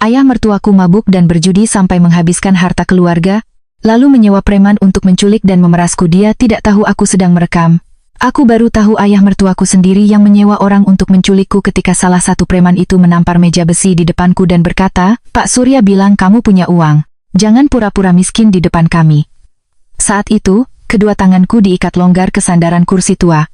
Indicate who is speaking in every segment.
Speaker 1: Ayah mertuaku mabuk dan berjudi sampai menghabiskan harta keluarga, lalu menyewa preman untuk menculik dan memerasku. Dia tidak tahu aku sedang merekam. Aku baru tahu ayah mertuaku sendiri yang menyewa orang untuk menculikku ketika salah satu preman itu menampar meja besi di depanku dan berkata, "Pak Surya bilang kamu punya uang. Jangan pura-pura miskin di depan kami." Saat itu, kedua tanganku diikat longgar ke sandaran kursi tua.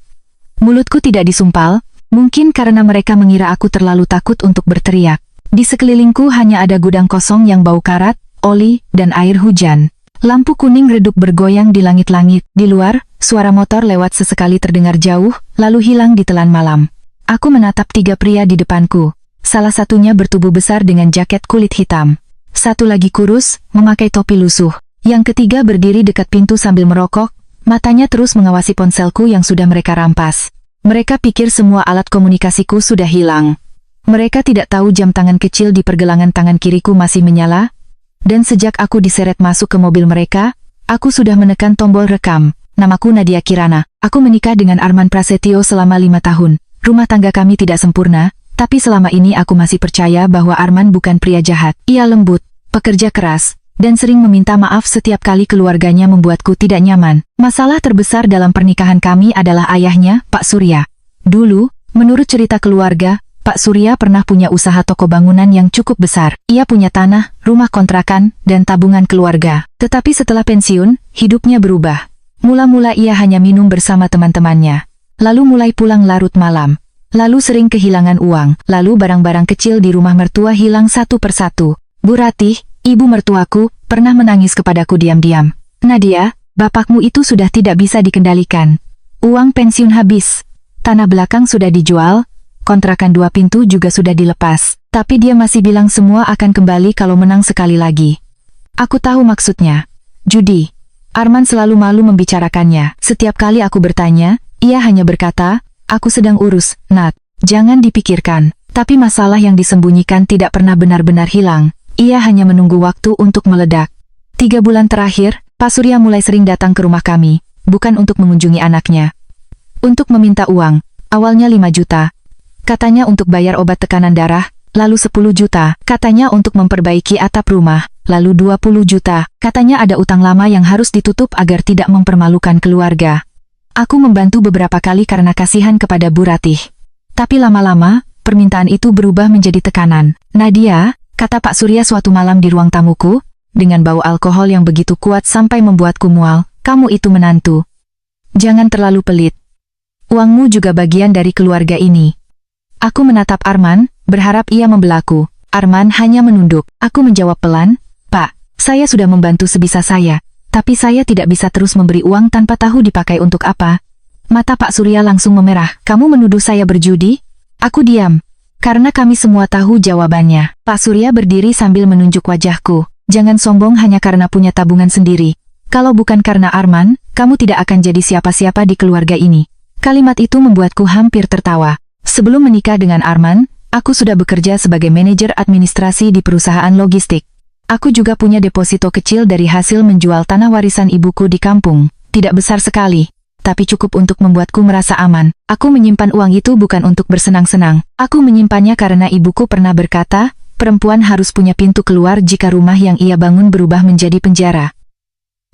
Speaker 1: Mulutku tidak disumpal, mungkin karena mereka mengira aku terlalu takut untuk berteriak. Di sekelilingku hanya ada gudang kosong yang bau karat, oli, dan air hujan. Lampu kuning redup bergoyang di langit-langit. Di luar, suara motor lewat sesekali terdengar jauh, lalu hilang di telan malam. Aku menatap tiga pria di depanku. Salah satunya bertubuh besar dengan jaket kulit hitam. Satu lagi kurus, memakai topi lusuh. Yang ketiga berdiri dekat pintu sambil merokok, matanya terus mengawasi ponselku yang sudah mereka rampas. Mereka pikir semua alat komunikasiku sudah hilang. Mereka tidak tahu jam tangan kecil di pergelangan tangan kiriku masih menyala, dan sejak aku diseret masuk ke mobil mereka, aku sudah menekan tombol rekam. Namaku Nadia Kirana. Aku menikah dengan Arman Prasetyo selama 5 tahun. Rumah tangga kami tidak sempurna, tapi selama ini aku masih percaya bahwa Arman bukan pria jahat. Ia lembut, pekerja keras, dan sering meminta maaf setiap kali keluarganya membuatku tidak nyaman. Masalah terbesar dalam pernikahan kami adalah ayahnya, Pak Surya. Dulu, menurut cerita keluarga, Pak Surya pernah punya usaha toko bangunan yang cukup besar. Ia punya tanah, rumah kontrakan, dan tabungan keluarga. Tetapi setelah pensiun, hidupnya berubah. Mula-mula ia hanya minum bersama teman-temannya. Lalu mulai pulang larut malam. Lalu sering kehilangan uang. Lalu barang-barang kecil di rumah mertua hilang satu persatu. Bu Ratih, ibu mertuaku, pernah menangis kepadaku diam-diam. "Nadia, bapakmu itu sudah tidak bisa dikendalikan. Uang pensiun habis. Tanah belakang sudah dijual. Kontrakan 2 pintu juga sudah dilepas, tapi dia masih bilang semua akan kembali kalau menang sekali lagi." Aku tahu maksudnya. Judi. Arman selalu malu membicarakannya. Setiap kali aku bertanya, ia hanya berkata, "Aku sedang urus, Nat. Jangan dipikirkan." Tapi masalah yang disembunyikan tidak pernah benar-benar hilang. Ia hanya menunggu waktu untuk meledak. 3 bulan terakhir, Pak Surya mulai sering datang ke rumah kami, bukan untuk mengunjungi anaknya. Untuk meminta uang, awalnya 5 juta. Katanya untuk bayar obat tekanan darah, lalu 10 juta. Katanya untuk memperbaiki atap rumah, lalu 20 juta. Katanya ada utang lama yang harus ditutup agar tidak mempermalukan keluarga. Aku membantu beberapa kali karena kasihan kepada Bu Ratih. Tapi lama-lama, permintaan itu berubah menjadi tekanan. "Nadia," kata Pak Surya suatu malam di ruang tamuku, dengan bau alkohol yang begitu kuat sampai membuatku mual, "Kamu itu menantu. Jangan terlalu pelit. Uangmu juga bagian dari keluarga ini." Aku menatap Arman, berharap ia membelaku. Arman hanya menunduk. Aku menjawab pelan, "Pak, saya sudah membantu sebisa saya, tapi saya tidak bisa terus memberi uang tanpa tahu dipakai untuk apa." Mata Pak Surya langsung memerah. "Kamu menuduh saya berjudi?" Aku diam, karena kami semua tahu jawabannya. Pak Surya berdiri sambil menunjuk wajahku. "Jangan sombong hanya karena punya tabungan sendiri. Kalau bukan karena Arman, kamu tidak akan jadi siapa-siapa di keluarga ini." Kalimat itu membuatku hampir tertawa. Sebelum menikah dengan Arman, aku sudah bekerja sebagai manajer administrasi di perusahaan logistik. Aku juga punya deposito kecil dari hasil menjual tanah warisan ibuku di kampung. Tidak besar sekali, tapi cukup untuk membuatku merasa aman. Aku menyimpan uang itu bukan untuk bersenang-senang. Aku menyimpannya karena ibuku pernah berkata, perempuan harus punya pintu keluar jika rumah yang ia bangun berubah menjadi penjara.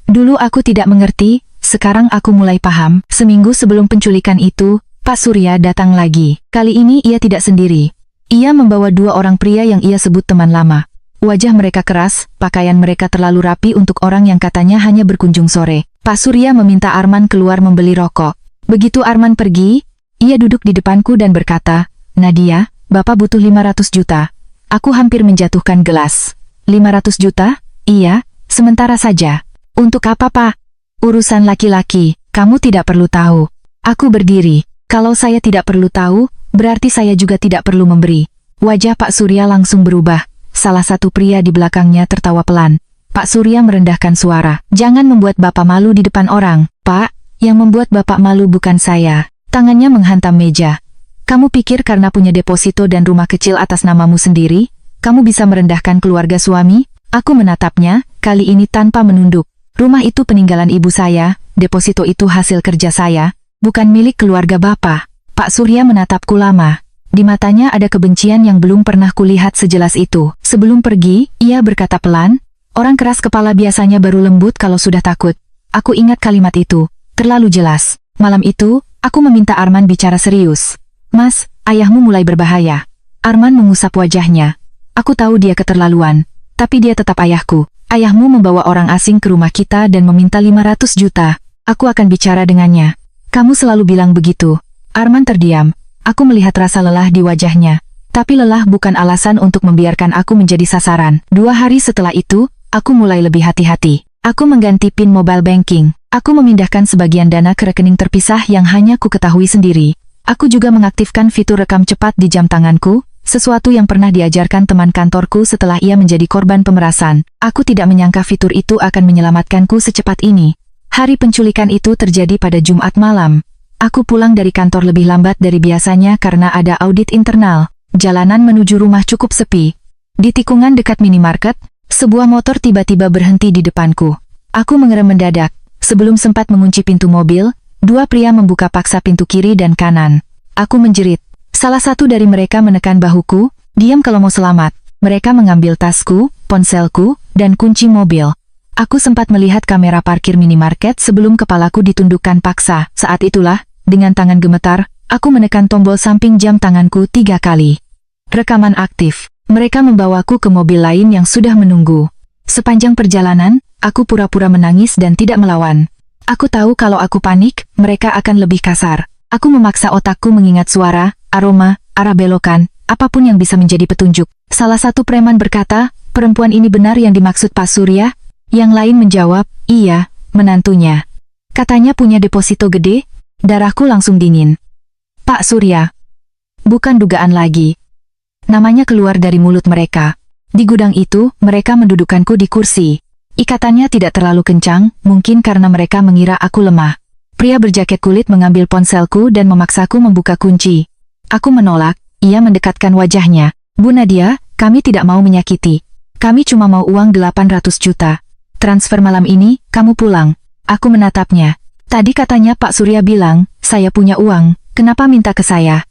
Speaker 1: Dulu aku tidak mengerti, sekarang aku mulai paham. Seminggu sebelum penculikan itu, Pak Surya datang lagi. Kali ini ia tidak sendiri. Ia membawa 2 orang pria yang ia sebut teman lama. Wajah mereka keras, pakaian mereka terlalu rapi untuk orang yang katanya hanya berkunjung sore. Pak Surya meminta Arman keluar membeli rokok. Begitu Arman pergi, ia duduk di depanku dan berkata, "Nadia, Bapak butuh 500 juta. Aku hampir menjatuhkan gelas. 500 juta? Iya, sementara saja. Untuk apa, Pak? Urusan laki-laki, kamu tidak perlu tahu." Aku berdiri. Kalau saya tidak perlu tahu, berarti saya juga tidak perlu memberi. Wajah Pak Surya langsung berubah. Salah satu pria di belakangnya tertawa pelan. Pak Surya merendahkan suara. "Jangan membuat Bapak malu di depan orang." "Pak, yang membuat Bapak malu bukan saya." Tangannya menghantam meja. "Kamu pikir karena punya deposito dan rumah kecil atas namamu sendiri, kamu bisa merendahkan keluarga suami?" Aku menatapnya, kali ini tanpa menunduk. "Rumah itu peninggalan ibu saya, deposito itu hasil kerja saya, bukan milik keluarga Bapak." Pak Surya menatapku lama. Di matanya ada kebencian yang belum pernah kulihat sejelas itu. Sebelum pergi, ia berkata pelan, "Orang keras kepala biasanya baru lembut kalau sudah takut." Aku ingat kalimat itu, terlalu jelas. Malam itu, aku meminta Arman bicara serius. "Mas, ayahmu mulai berbahaya." Arman mengusap wajahnya. Aku tahu dia keterlaluan, tapi dia tetap ayahku. Ayahmu membawa orang asing ke rumah kita dan meminta 500 juta. Aku akan bicara dengannya. Kamu selalu bilang begitu. Arman terdiam. Aku melihat rasa lelah di wajahnya. Tapi lelah bukan alasan untuk membiarkan aku menjadi sasaran. 2 hari setelah itu, aku mulai lebih hati-hati. Aku mengganti PIN mobile banking. Aku memindahkan sebagian dana ke rekening terpisah yang hanya ku ketahui sendiri. Aku juga mengaktifkan fitur rekam cepat di jam tanganku, sesuatu yang pernah diajarkan teman kantorku setelah ia menjadi korban pemerasan. Aku tidak menyangka fitur itu akan menyelamatkanku secepat ini. Hari penculikan itu terjadi pada Jumat malam. Aku pulang dari kantor lebih lambat dari biasanya karena ada audit internal. Jalanan menuju rumah cukup sepi. Di tikungan dekat minimarket, sebuah motor tiba-tiba berhenti di depanku. Aku mengerem mendadak. Sebelum sempat mengunci pintu mobil, 2 pria membuka paksa pintu kiri dan kanan. Aku menjerit. Salah satu dari mereka menekan bahuku, "Diam kalau mau selamat." Mereka mengambil tasku, ponselku, dan kunci mobil. Aku sempat melihat kamera parkir minimarket sebelum kepalaku ditundukkan paksa. Saat itulah, dengan tangan gemetar, aku menekan tombol samping jam tanganku 3 kali. Rekaman aktif. Mereka membawaku ke mobil lain yang sudah menunggu. Sepanjang perjalanan, aku pura-pura menangis dan tidak melawan. Aku tahu kalau aku panik, mereka akan lebih kasar. Aku memaksa otakku mengingat suara, aroma, arah belokan, apapun yang bisa menjadi petunjuk. Salah satu preman berkata, "Perempuan ini benar yang dimaksud Pak Surya?" Yang lain menjawab, "Iya, menantunya. Katanya punya deposito gede." Darahku langsung dingin. Pak Surya. Bukan dugaan lagi. Namanya keluar dari mulut mereka. Di gudang itu, mereka mendudukkanku di kursi. Ikatannya tidak terlalu kencang, mungkin karena mereka mengira aku lemah. Pria berjaket kulit mengambil ponselku dan memaksaku membuka kunci. Aku menolak, ia mendekatkan wajahnya. "Bu Nadia, kami tidak mau menyakiti. Kami cuma mau uang 800 juta. Transfer malam ini, kamu pulang." Aku menatapnya. "Tadi katanya Pak Surya bilang, saya punya uang, kenapa minta ke saya?"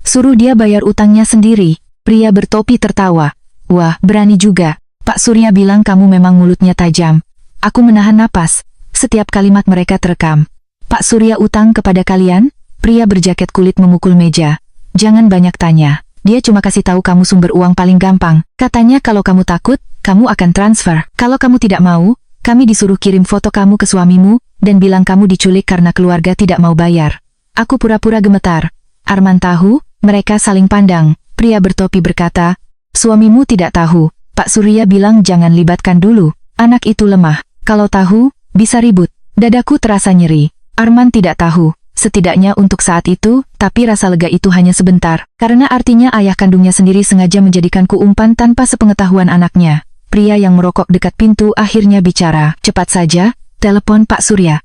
Speaker 1: "Suruh dia bayar utangnya sendiri." Pria bertopi tertawa. "Wah, berani juga. Pak Surya bilang kamu memang mulutnya tajam." Aku menahan napas. Setiap kalimat mereka terekam. "Pak Surya utang kepada kalian?" Pria berjaket kulit memukul meja. "Jangan banyak tanya. Dia cuma kasih tahu kamu sumber uang paling gampang. Katanya kalau kamu takut, kamu akan transfer. Kalau kamu tidak mau, kami disuruh kirim foto kamu ke suamimu, dan bilang kamu diculik karena keluarga tidak mau bayar." Aku pura-pura gemetar. "Arman tahu?" Mereka saling pandang. Pria bertopi berkata, "Suamimu tidak tahu. Pak Surya bilang jangan libatkan dulu. Anak itu lemah. Kalau tahu, bisa ribut." Dadaku terasa nyeri. Arman tidak tahu. Setidaknya untuk saat itu, tapi rasa lega itu hanya sebentar. Karena artinya ayah kandungnya sendiri sengaja menjadikanku umpan tanpa sepengetahuan anaknya. Pria yang merokok dekat pintu akhirnya bicara. "Cepat saja, telepon Pak Surya.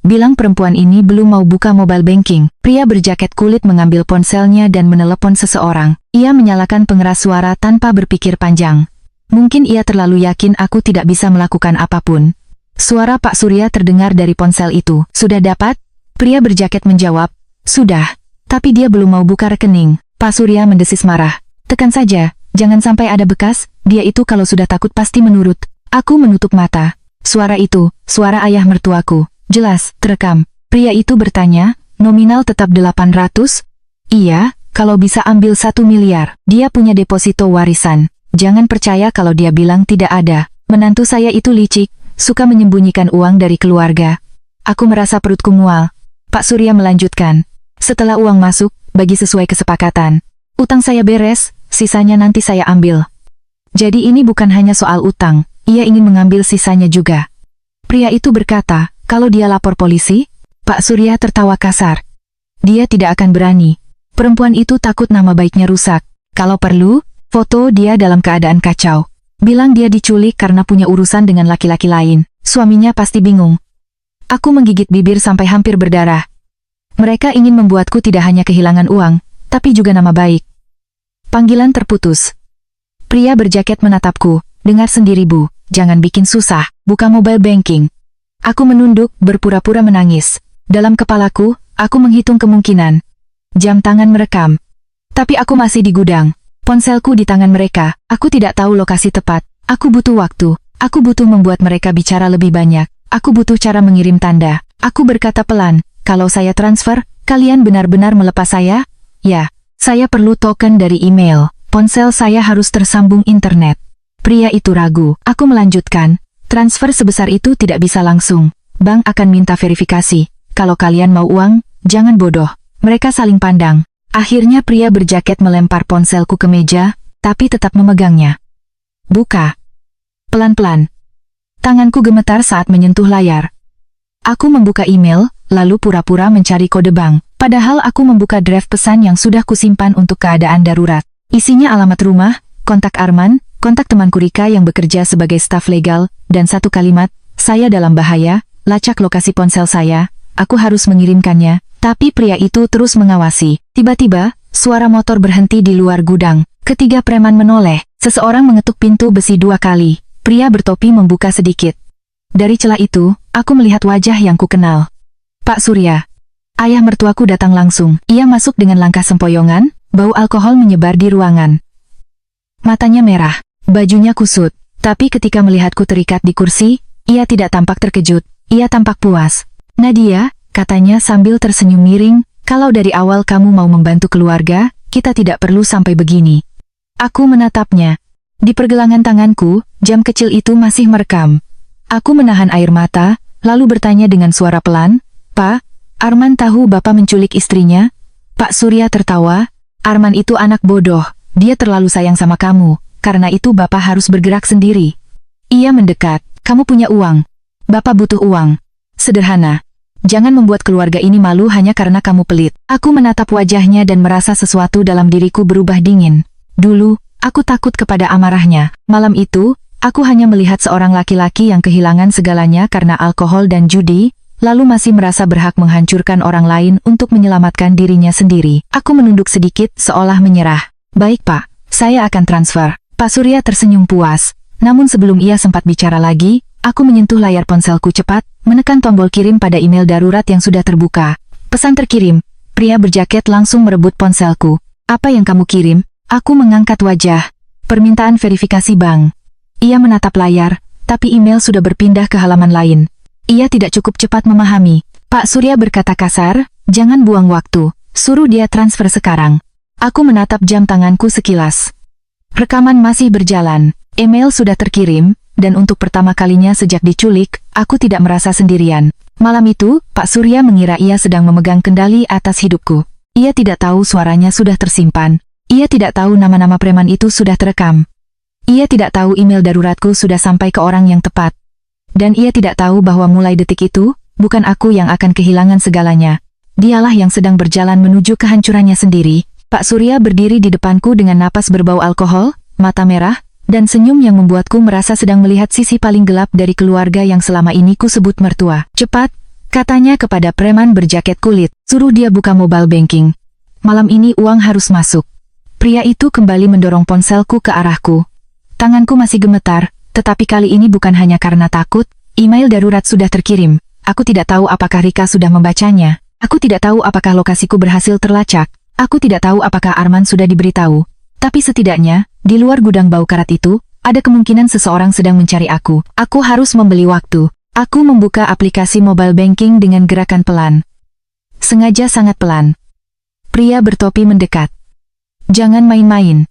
Speaker 1: Bilang perempuan ini belum mau buka mobile banking." Pria berjaket kulit mengambil ponselnya dan menelepon seseorang. Ia menyalakan pengeras suara tanpa berpikir panjang. Mungkin ia terlalu yakin aku tidak bisa melakukan apapun. Suara Pak Surya terdengar dari ponsel itu. "Sudah dapat?" Pria berjaket menjawab, "Sudah." Tapi dia belum mau buka rekening. Pak Surya mendesis marah. "Tekan saja, jangan sampai ada bekas, dia itu kalau sudah takut pasti menurut." Aku menutup mata. Suara itu, suara ayah mertuaku. Jelas, terekam. Pria itu bertanya, "Nominal tetap 800? "Iya, kalau bisa ambil 1 miliar. Dia punya deposito warisan. Jangan percaya kalau dia bilang tidak ada. Menantu saya itu licik, suka menyembunyikan uang dari keluarga." Aku merasa perutku mual. Pak Surya melanjutkan, "Setelah uang masuk, bagi sesuai kesepakatan. Utang saya beres, sisanya nanti saya ambil." Jadi ini bukan hanya soal utang, ia ingin mengambil sisanya juga. Pria itu berkata, "Kalau dia lapor polisi?" Pak Surya tertawa kasar. "Dia tidak akan berani. Perempuan itu takut nama baiknya rusak. Kalau perlu, foto dia dalam keadaan kacau. Bilang dia diculik karena punya urusan dengan laki-laki lain. Suaminya pasti bingung." Aku menggigit bibir sampai hampir berdarah. Mereka ingin membuatku tidak hanya kehilangan uang, tapi juga nama baik. Panggilan terputus. Pria berjaket menatapku. "Dengar sendiri Bu, jangan bikin susah, buka mobile banking." Aku menunduk, berpura-pura menangis. Dalam kepalaku, aku menghitung kemungkinan. Jam tangan merekam. Tapi aku masih di gudang. Ponselku di tangan mereka. Aku tidak tahu lokasi tepat. Aku butuh waktu. Aku butuh membuat mereka bicara lebih banyak. Aku butuh cara mengirim tanda. Aku berkata pelan, kalau saya transfer, kalian benar-benar melepas saya? Ya, saya perlu token dari email. Ponsel saya harus tersambung internet. Pria itu ragu. Aku melanjutkan, transfer sebesar itu tidak bisa langsung. Bank akan minta verifikasi. Kalau kalian mau uang, jangan bodoh. Mereka saling pandang. Akhirnya pria berjaket melempar ponselku ke meja, tapi tetap memegangnya. Buka. Pelan-pelan. Tanganku gemetar saat menyentuh layar. Aku membuka email, lalu pura-pura mencari kode bank. Padahal aku membuka draft pesan yang sudah kusimpan untuk keadaan darurat. Isinya alamat rumah, kontak Arman, kontak temanku Rika yang bekerja sebagai staf legal, dan satu kalimat, saya dalam bahaya, lacak lokasi ponsel saya, aku harus mengirimkannya. Tapi pria itu terus mengawasi. Tiba-tiba, suara motor berhenti di luar gudang. Ketiga preman menoleh. Seseorang mengetuk pintu besi 2 kali. Pria bertopi membuka sedikit. Dari celah itu, aku melihat wajah yang kukenal. Pak Surya. Ayah mertuaku datang langsung. Ia masuk dengan langkah sempoyongan, bau alkohol menyebar di ruangan. Matanya merah, bajunya kusut. Tapi ketika melihatku terikat di kursi, ia tidak tampak terkejut. Ia tampak puas. Nadia, katanya sambil tersenyum miring, kalau dari awal kamu mau membantu keluarga, kita tidak perlu sampai begini. Aku menatapnya. Di pergelangan tanganku, jam kecil itu masih merekam. Aku menahan air mata, lalu bertanya dengan suara pelan, Pak, Arman tahu Bapak menculik istrinya? Pak Surya tertawa, Arman itu anak bodoh, dia terlalu sayang sama kamu, karena itu Bapak harus bergerak sendiri. Ia mendekat, kamu punya uang. Bapak butuh uang. Sederhana. Jangan membuat keluarga ini malu hanya karena kamu pelit. Aku menatap wajahnya dan merasa sesuatu dalam diriku berubah dingin. Dulu, aku takut kepada amarahnya. Malam itu, aku hanya melihat seorang laki-laki yang kehilangan segalanya karena alkohol dan judi, lalu masih merasa berhak menghancurkan orang lain untuk menyelamatkan dirinya sendiri. Aku menunduk sedikit seolah menyerah. Baik Pak, saya akan transfer. Pak Surya tersenyum puas. Namun sebelum ia sempat bicara lagi, aku menyentuh layar ponselku cepat, menekan tombol kirim pada email darurat yang sudah terbuka. Pesan terkirim. Pria berjaket langsung merebut ponselku. Apa yang kamu kirim? Aku mengangkat wajah. Permintaan verifikasi bank. Ia menatap layar, tapi email sudah berpindah ke halaman lain. Ia tidak cukup cepat memahami. Pak Surya berkata kasar, jangan buang waktu. Suruh dia transfer sekarang. Aku menatap jam tanganku sekilas. Rekaman masih berjalan. Email sudah terkirim. Dan untuk pertama kalinya sejak diculik, aku tidak merasa sendirian. Malam itu, Pak Surya mengira ia sedang memegang kendali atas hidupku. Ia tidak tahu suaranya sudah tersimpan. Ia tidak tahu nama-nama preman itu sudah terekam. Ia tidak tahu email daruratku sudah sampai ke orang yang tepat. Dan ia tidak tahu bahwa mulai detik itu, bukan aku yang akan kehilangan segalanya. Dialah yang sedang berjalan menuju kehancurannya sendiri. Pak Surya berdiri di depanku dengan napas berbau alkohol, mata merah, dan senyum yang membuatku merasa sedang melihat sisi paling gelap dari keluarga yang selama ini ku sebut mertua. Cepat, katanya kepada preman berjaket kulit, suruh dia buka mobile banking. Malam ini uang harus masuk. Pria itu kembali mendorong ponselku ke arahku. Tanganku masih gemetar, tetapi kali ini bukan hanya karena takut, email darurat sudah terkirim. Aku tidak tahu apakah Rika sudah membacanya. Aku tidak tahu apakah lokasiku berhasil terlacak. Aku tidak tahu apakah Arman sudah diberitahu. Tapi setidaknya, di luar gudang bau karat itu, ada kemungkinan seseorang sedang mencari aku. Aku harus membeli waktu. Aku membuka aplikasi mobile banking dengan gerakan pelan. Sengaja sangat pelan. Pria bertopi mendekat. Jangan main-main.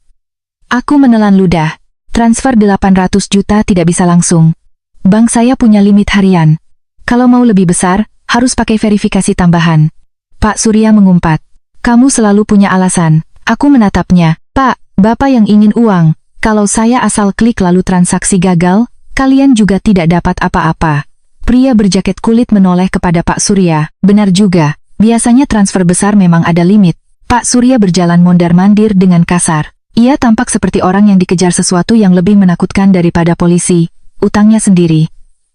Speaker 1: Aku menelan ludah. Transfer 800 juta tidak bisa langsung. Bank saya punya limit harian. Kalau mau lebih besar, harus pakai verifikasi tambahan. Pak Surya mengumpat. Kamu selalu punya alasan. Aku menatapnya. Pak, Bapak yang ingin uang. Kalau saya asal klik lalu transaksi gagal, kalian juga tidak dapat apa-apa. Pria berjaket kulit menoleh kepada Pak Surya. Benar juga, biasanya transfer besar memang ada limit. Pak Surya berjalan mondar-mandir dengan kasar. Ia tampak seperti orang yang dikejar sesuatu yang lebih menakutkan daripada polisi. Utangnya sendiri.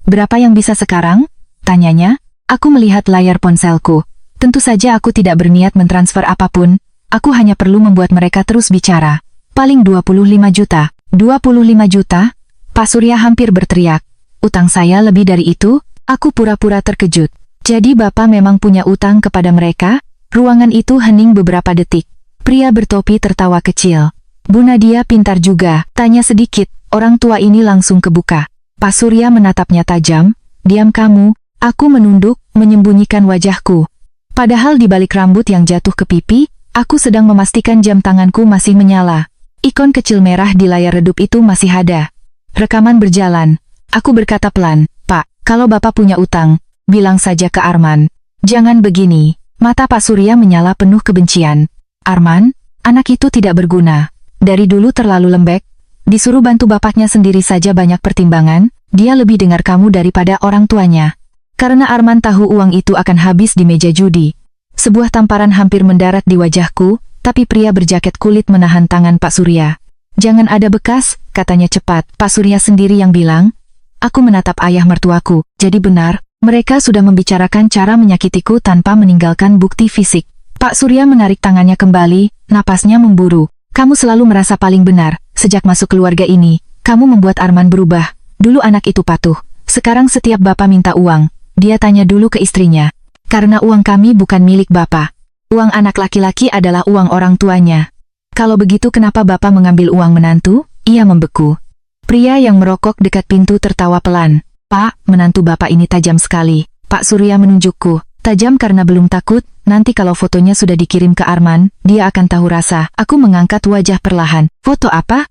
Speaker 1: Berapa yang bisa sekarang? Tanyanya. Aku melihat layar ponselku. Tentu saja aku tidak berniat mentransfer apapun. Aku hanya perlu membuat mereka terus bicara. Paling 25 juta. 25 juta? Pak Surya hampir berteriak. Utang saya lebih dari itu? Aku pura-pura terkejut. Jadi Bapak memang punya utang kepada mereka? Ruangan itu hening beberapa detik. Pria bertopi tertawa kecil. Bu Nadia pintar juga, tanya sedikit. Orang tua ini langsung kebuka. Pak Surya menatapnya tajam. Diam kamu. Aku menunduk, menyembunyikan wajahku. Padahal di balik rambut yang jatuh ke pipi, aku sedang memastikan jam tanganku masih menyala. Ikon kecil merah di layar redup itu masih ada. Rekaman berjalan. Aku berkata pelan, Pak, kalau Bapak punya utang, bilang saja ke Arman. Jangan begini. Mata Pak Surya menyala penuh kebencian. Arman, anak itu tidak berguna. Dari dulu terlalu lembek. Disuruh bantu bapaknya sendiri saja banyak pertimbangan, dia lebih dengar kamu daripada orang tuanya. Karena Arman tahu uang itu akan habis di meja judi. Sebuah tamparan hampir mendarat di wajahku, tapi pria berjaket kulit menahan tangan Pak Surya. Jangan ada bekas, katanya cepat. Pak Surya sendiri yang bilang. Aku menatap ayah mertuaku, jadi benar, mereka sudah membicarakan cara menyakitiku tanpa meninggalkan bukti fisik. Pak Surya menarik tangannya kembali, napasnya memburu. Kamu selalu merasa paling benar, sejak masuk keluarga ini, kamu membuat Arman berubah. Dulu anak itu patuh, sekarang setiap bapak minta uang, dia tanya dulu ke istrinya. Karena uang kami bukan milik bapak. Uang anak laki-laki adalah uang orang tuanya. Kalau begitu kenapa bapak mengambil uang menantu? Ia membeku. Pria yang merokok dekat pintu tertawa pelan. Pak, menantu bapak ini tajam sekali. Pak Surya menunjukku. Tajam karena belum takut, nanti kalau fotonya sudah dikirim ke Arman, dia akan tahu rasa. Aku mengangkat wajah perlahan. Foto apa?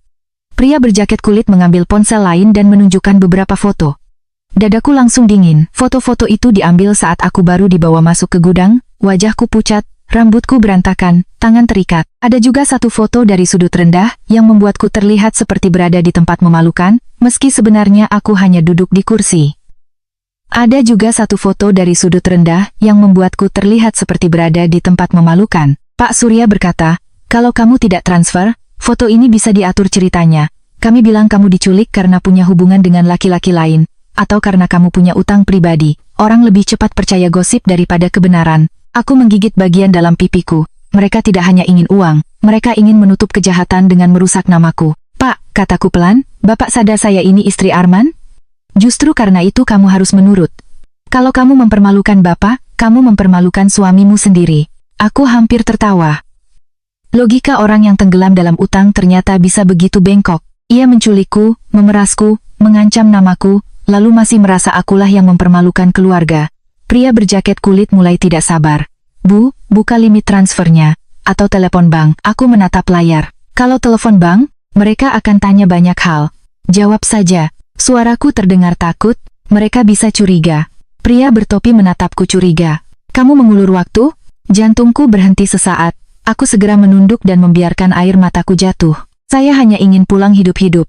Speaker 1: Pria berjaket kulit mengambil ponsel lain dan menunjukkan beberapa foto. Dadaku langsung dingin. Foto-foto itu diambil saat aku baru dibawa masuk ke gudang, wajahku pucat, rambutku berantakan, tangan terikat. Ada juga satu foto dari sudut rendah, yang membuatku terlihat seperti berada di tempat memalukan, meski sebenarnya aku hanya duduk di kursi. Ada juga satu foto dari sudut rendah, yang membuatku terlihat seperti berada di tempat memalukan. Pak Surya berkata, kalau kamu tidak transfer, foto ini bisa diatur ceritanya. Kami bilang kamu diculik karena punya hubungan dengan laki-laki lain, atau karena kamu punya utang pribadi. Orang lebih cepat percaya gosip daripada kebenaran. Aku menggigit bagian dalam pipiku. Mereka tidak hanya ingin uang, mereka ingin menutup kejahatan dengan merusak namaku. Pak, kataku pelan, Bapak sadar saya ini istri Arman? Justru karena itu kamu harus menurut. Kalau kamu mempermalukan Bapak, kamu mempermalukan suamimu sendiri. Aku hampir tertawa. Logika orang yang tenggelam dalam utang ternyata bisa begitu bengkok. Ia menculikku, memerasku, mengancam namaku, lalu masih merasa akulah yang mempermalukan keluarga. Pria berjaket kulit mulai tidak sabar. Bu, buka limit transfernya. Atau telepon bank. Aku menatap layar. Kalau telepon bank, mereka akan tanya banyak hal. Jawab saja. Suaraku terdengar takut, mereka bisa curiga. Pria bertopi menatapku curiga. Kamu mengulur waktu? Jantungku berhenti sesaat. Aku segera menunduk dan membiarkan air mataku jatuh. Saya hanya ingin pulang hidup-hidup.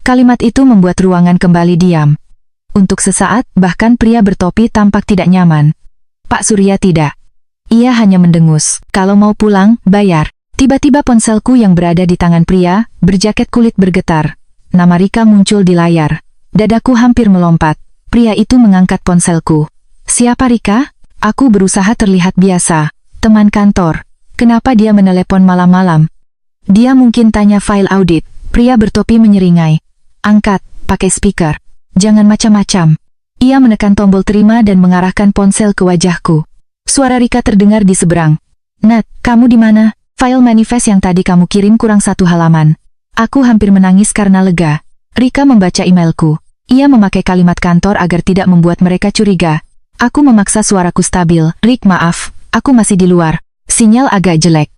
Speaker 1: Kalimat itu membuat ruangan kembali diam. Untuk sesaat, bahkan pria bertopi tampak tidak nyaman. Pak Surya tidak. Ia hanya mendengus. Kalau mau pulang, bayar. Tiba-tiba ponselku yang berada di tangan pria berjaket kulit bergetar. Nama Rika muncul di layar. Dadaku hampir melompat. Pria itu mengangkat ponselku. Siapa Rika? Aku berusaha terlihat biasa. Teman kantor. Kenapa dia menelepon malam-malam? Dia mungkin tanya file audit. Pria bertopi menyeringai. Angkat, pakai speaker. Jangan macam-macam. Ia menekan tombol terima dan mengarahkan ponsel ke wajahku. Suara Rika terdengar di seberang. Nat, kamu di mana? File manifest yang tadi kamu kirim kurang 1 halaman. Aku hampir menangis karena lega. Rika membaca emailku. Ia memakai kalimat kantor agar tidak membuat mereka curiga. Aku memaksa suaraku stabil. Rik, maaf, aku masih di luar. Sinyal agak jelek.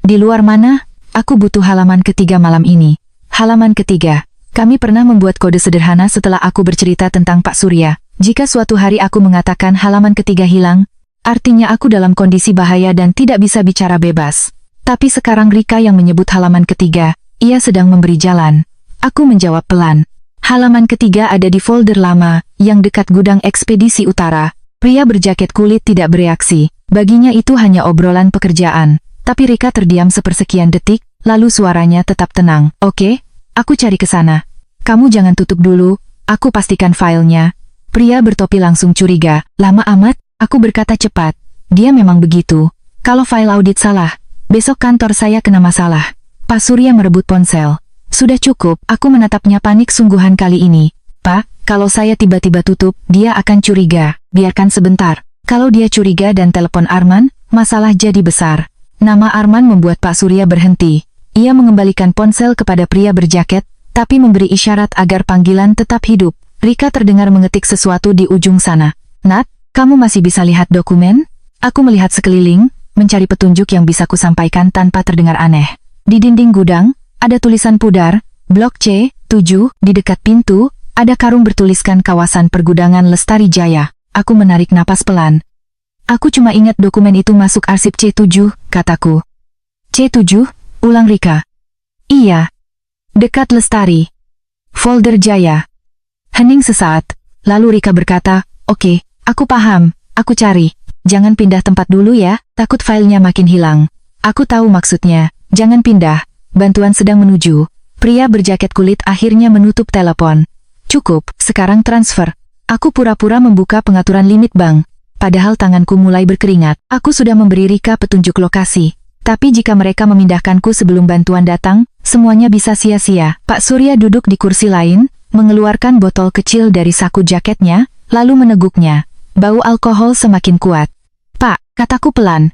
Speaker 1: Di luar mana? Aku butuh halaman ketiga malam ini. Halaman ketiga. Kami pernah membuat kode sederhana setelah aku bercerita tentang Pak Surya. Jika suatu hari aku mengatakan halaman ketiga hilang, artinya aku dalam kondisi bahaya dan tidak bisa bicara bebas. Tapi sekarang Rika yang menyebut halaman ketiga. Ia sedang memberi jalan. Aku menjawab pelan. Halaman ketiga ada di folder lama, yang dekat gudang ekspedisi utara. Pria berjaket kulit tidak bereaksi. Baginya itu hanya obrolan pekerjaan. Tapi Rika terdiam sepersekian detik, lalu suaranya tetap tenang. Oke, aku cari ke sana. Kamu jangan tutup dulu, aku pastikan filenya. Pria bertopi langsung curiga. Lama amat, aku berkata cepat. Dia memang begitu. Kalau file audit salah, besok kantor saya kena masalah. Pak Surya merebut ponsel. Sudah cukup, aku menatapnya panik sungguhan kali ini. Pak, kalau saya tiba-tiba tutup, dia akan curiga. Biarkan sebentar. Kalau dia curiga dan telepon Arman, masalah jadi besar. Nama Arman membuat Pak Surya berhenti. Ia mengembalikan ponsel kepada pria berjaket, tapi memberi isyarat agar panggilan tetap hidup. Rika terdengar mengetik sesuatu di ujung sana. Nat, kamu masih bisa lihat dokumen? Aku melihat sekeliling, mencari petunjuk yang bisa kusampaikan tanpa terdengar aneh. Di dinding gudang, ada tulisan pudar, Blok C, 7, di dekat pintu, ada karung bertuliskan kawasan pergudangan Lestari Jaya. Aku menarik napas pelan. Aku cuma ingat dokumen itu masuk arsip C7, kataku. C7, ulang Rika. Iya. Dekat Lestari. Folder Jaya. Hening sesaat, lalu Rika berkata, oke, aku paham, aku cari. Jangan pindah tempat dulu ya, takut filenya makin hilang. Aku tahu maksudnya, jangan pindah, bantuan sedang menuju. Pria berjaket kulit akhirnya menutup telepon. Cukup, sekarang transfer. Aku pura-pura membuka pengaturan limit bank. Padahal tanganku mulai berkeringat, aku sudah memberi Rika petunjuk lokasi. Tapi jika mereka memindahkanku sebelum bantuan datang, semuanya bisa sia-sia. Pak Surya duduk di kursi lain, mengeluarkan botol kecil dari saku jaketnya, lalu meneguknya. Bau alkohol semakin kuat. Pak, kataku pelan.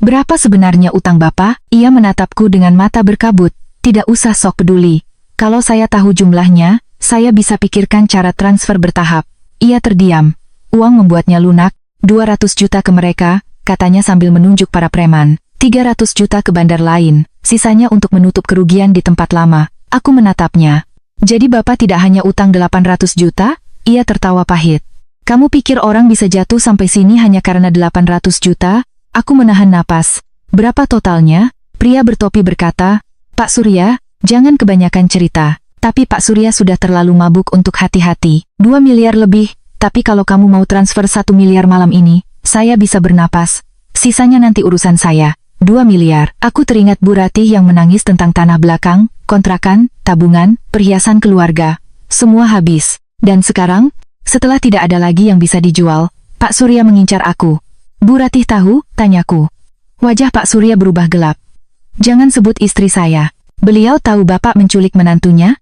Speaker 1: Berapa sebenarnya utang Bapak? Ia menatapku dengan mata berkabut. Tidak usah sok peduli. Kalau saya tahu jumlahnya, saya bisa pikirkan cara transfer bertahap. Ia terdiam. Uang membuatnya lunak. 200 juta ke mereka, katanya sambil menunjuk para preman. 300 juta ke bandar lain, sisanya untuk menutup kerugian di tempat lama. Aku menatapnya. Jadi Bapak tidak hanya utang 800 juta? Ia tertawa pahit. Kamu pikir orang bisa jatuh sampai sini hanya karena 800 juta? Aku menahan napas. Berapa totalnya? Pria bertopi berkata, Pak Surya, jangan kebanyakan cerita. Tapi Pak Surya sudah terlalu mabuk untuk hati-hati. 2 miliar lebih. Tapi kalau kamu mau transfer 1 miliar malam ini, saya bisa bernapas. Sisanya nanti urusan saya. 2 miliar. Aku teringat Bu Ratih yang menangis tentang tanah belakang, kontrakan, tabungan, perhiasan keluarga. Semua habis. Dan sekarang, setelah tidak ada lagi yang bisa dijual, Pak Surya mengincar aku. Bu Ratih tahu? Tanyaku. Wajah Pak Surya berubah gelap. Jangan sebut istri saya. Beliau tahu Bapak menculik menantunya?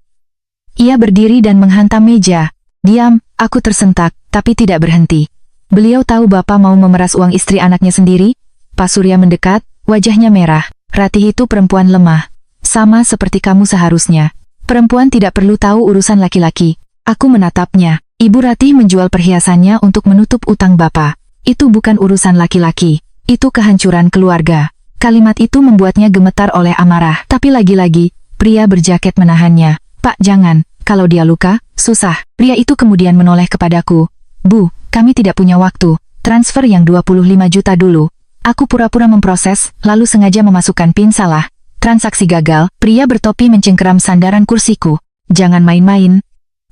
Speaker 1: Ia berdiri dan menghantam meja. Diam, aku tersentak, tapi tidak berhenti. Beliau tahu Bapak mau memeras uang istri anaknya sendiri? Pak Surya mendekat, wajahnya merah. Ratih itu perempuan lemah. Sama seperti kamu seharusnya. Perempuan tidak perlu tahu urusan laki-laki. Aku menatapnya. Ibu Ratih menjual perhiasannya untuk menutup utang Bapak. Itu bukan urusan laki-laki. Itu kehancuran keluarga. Kalimat itu membuatnya gemetar oleh amarah. Tapi lagi-lagi, pria berjaket menahannya. Pak, jangan. Kalau dia luka, susah. Pria itu kemudian menoleh kepadaku. Bu, kami tidak punya waktu. Transfer yang 25 juta dulu. Aku pura-pura memproses, lalu sengaja memasukkan PIN salah. Transaksi gagal. Pria bertopi mencengkeram sandaran kursiku. Jangan main-main.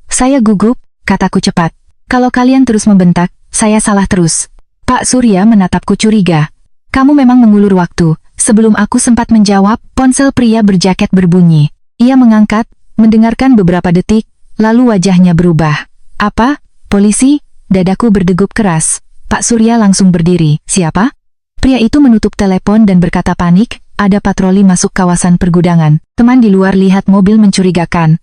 Speaker 1: Saya gugup, kataku cepat. Kalau kalian terus membentak, saya salah terus. Pak Surya menatapku curiga. Kamu memang mengulur waktu. Sebelum aku sempat menjawab, ponsel pria berjaket berbunyi. Ia mengangkat, mendengarkan beberapa detik, lalu wajahnya berubah. Apa? Polisi? Dadaku berdegup keras. Pak Surya langsung berdiri. Siapa? Pria itu menutup telepon dan berkata panik, ada patroli masuk kawasan pergudangan. Teman di luar lihat mobil mencurigakan.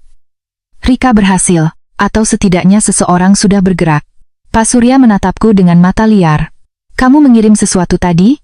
Speaker 1: Rika berhasil, atau setidaknya seseorang sudah bergerak. Pak Surya menatapku dengan mata liar. Kamu mengirim sesuatu tadi?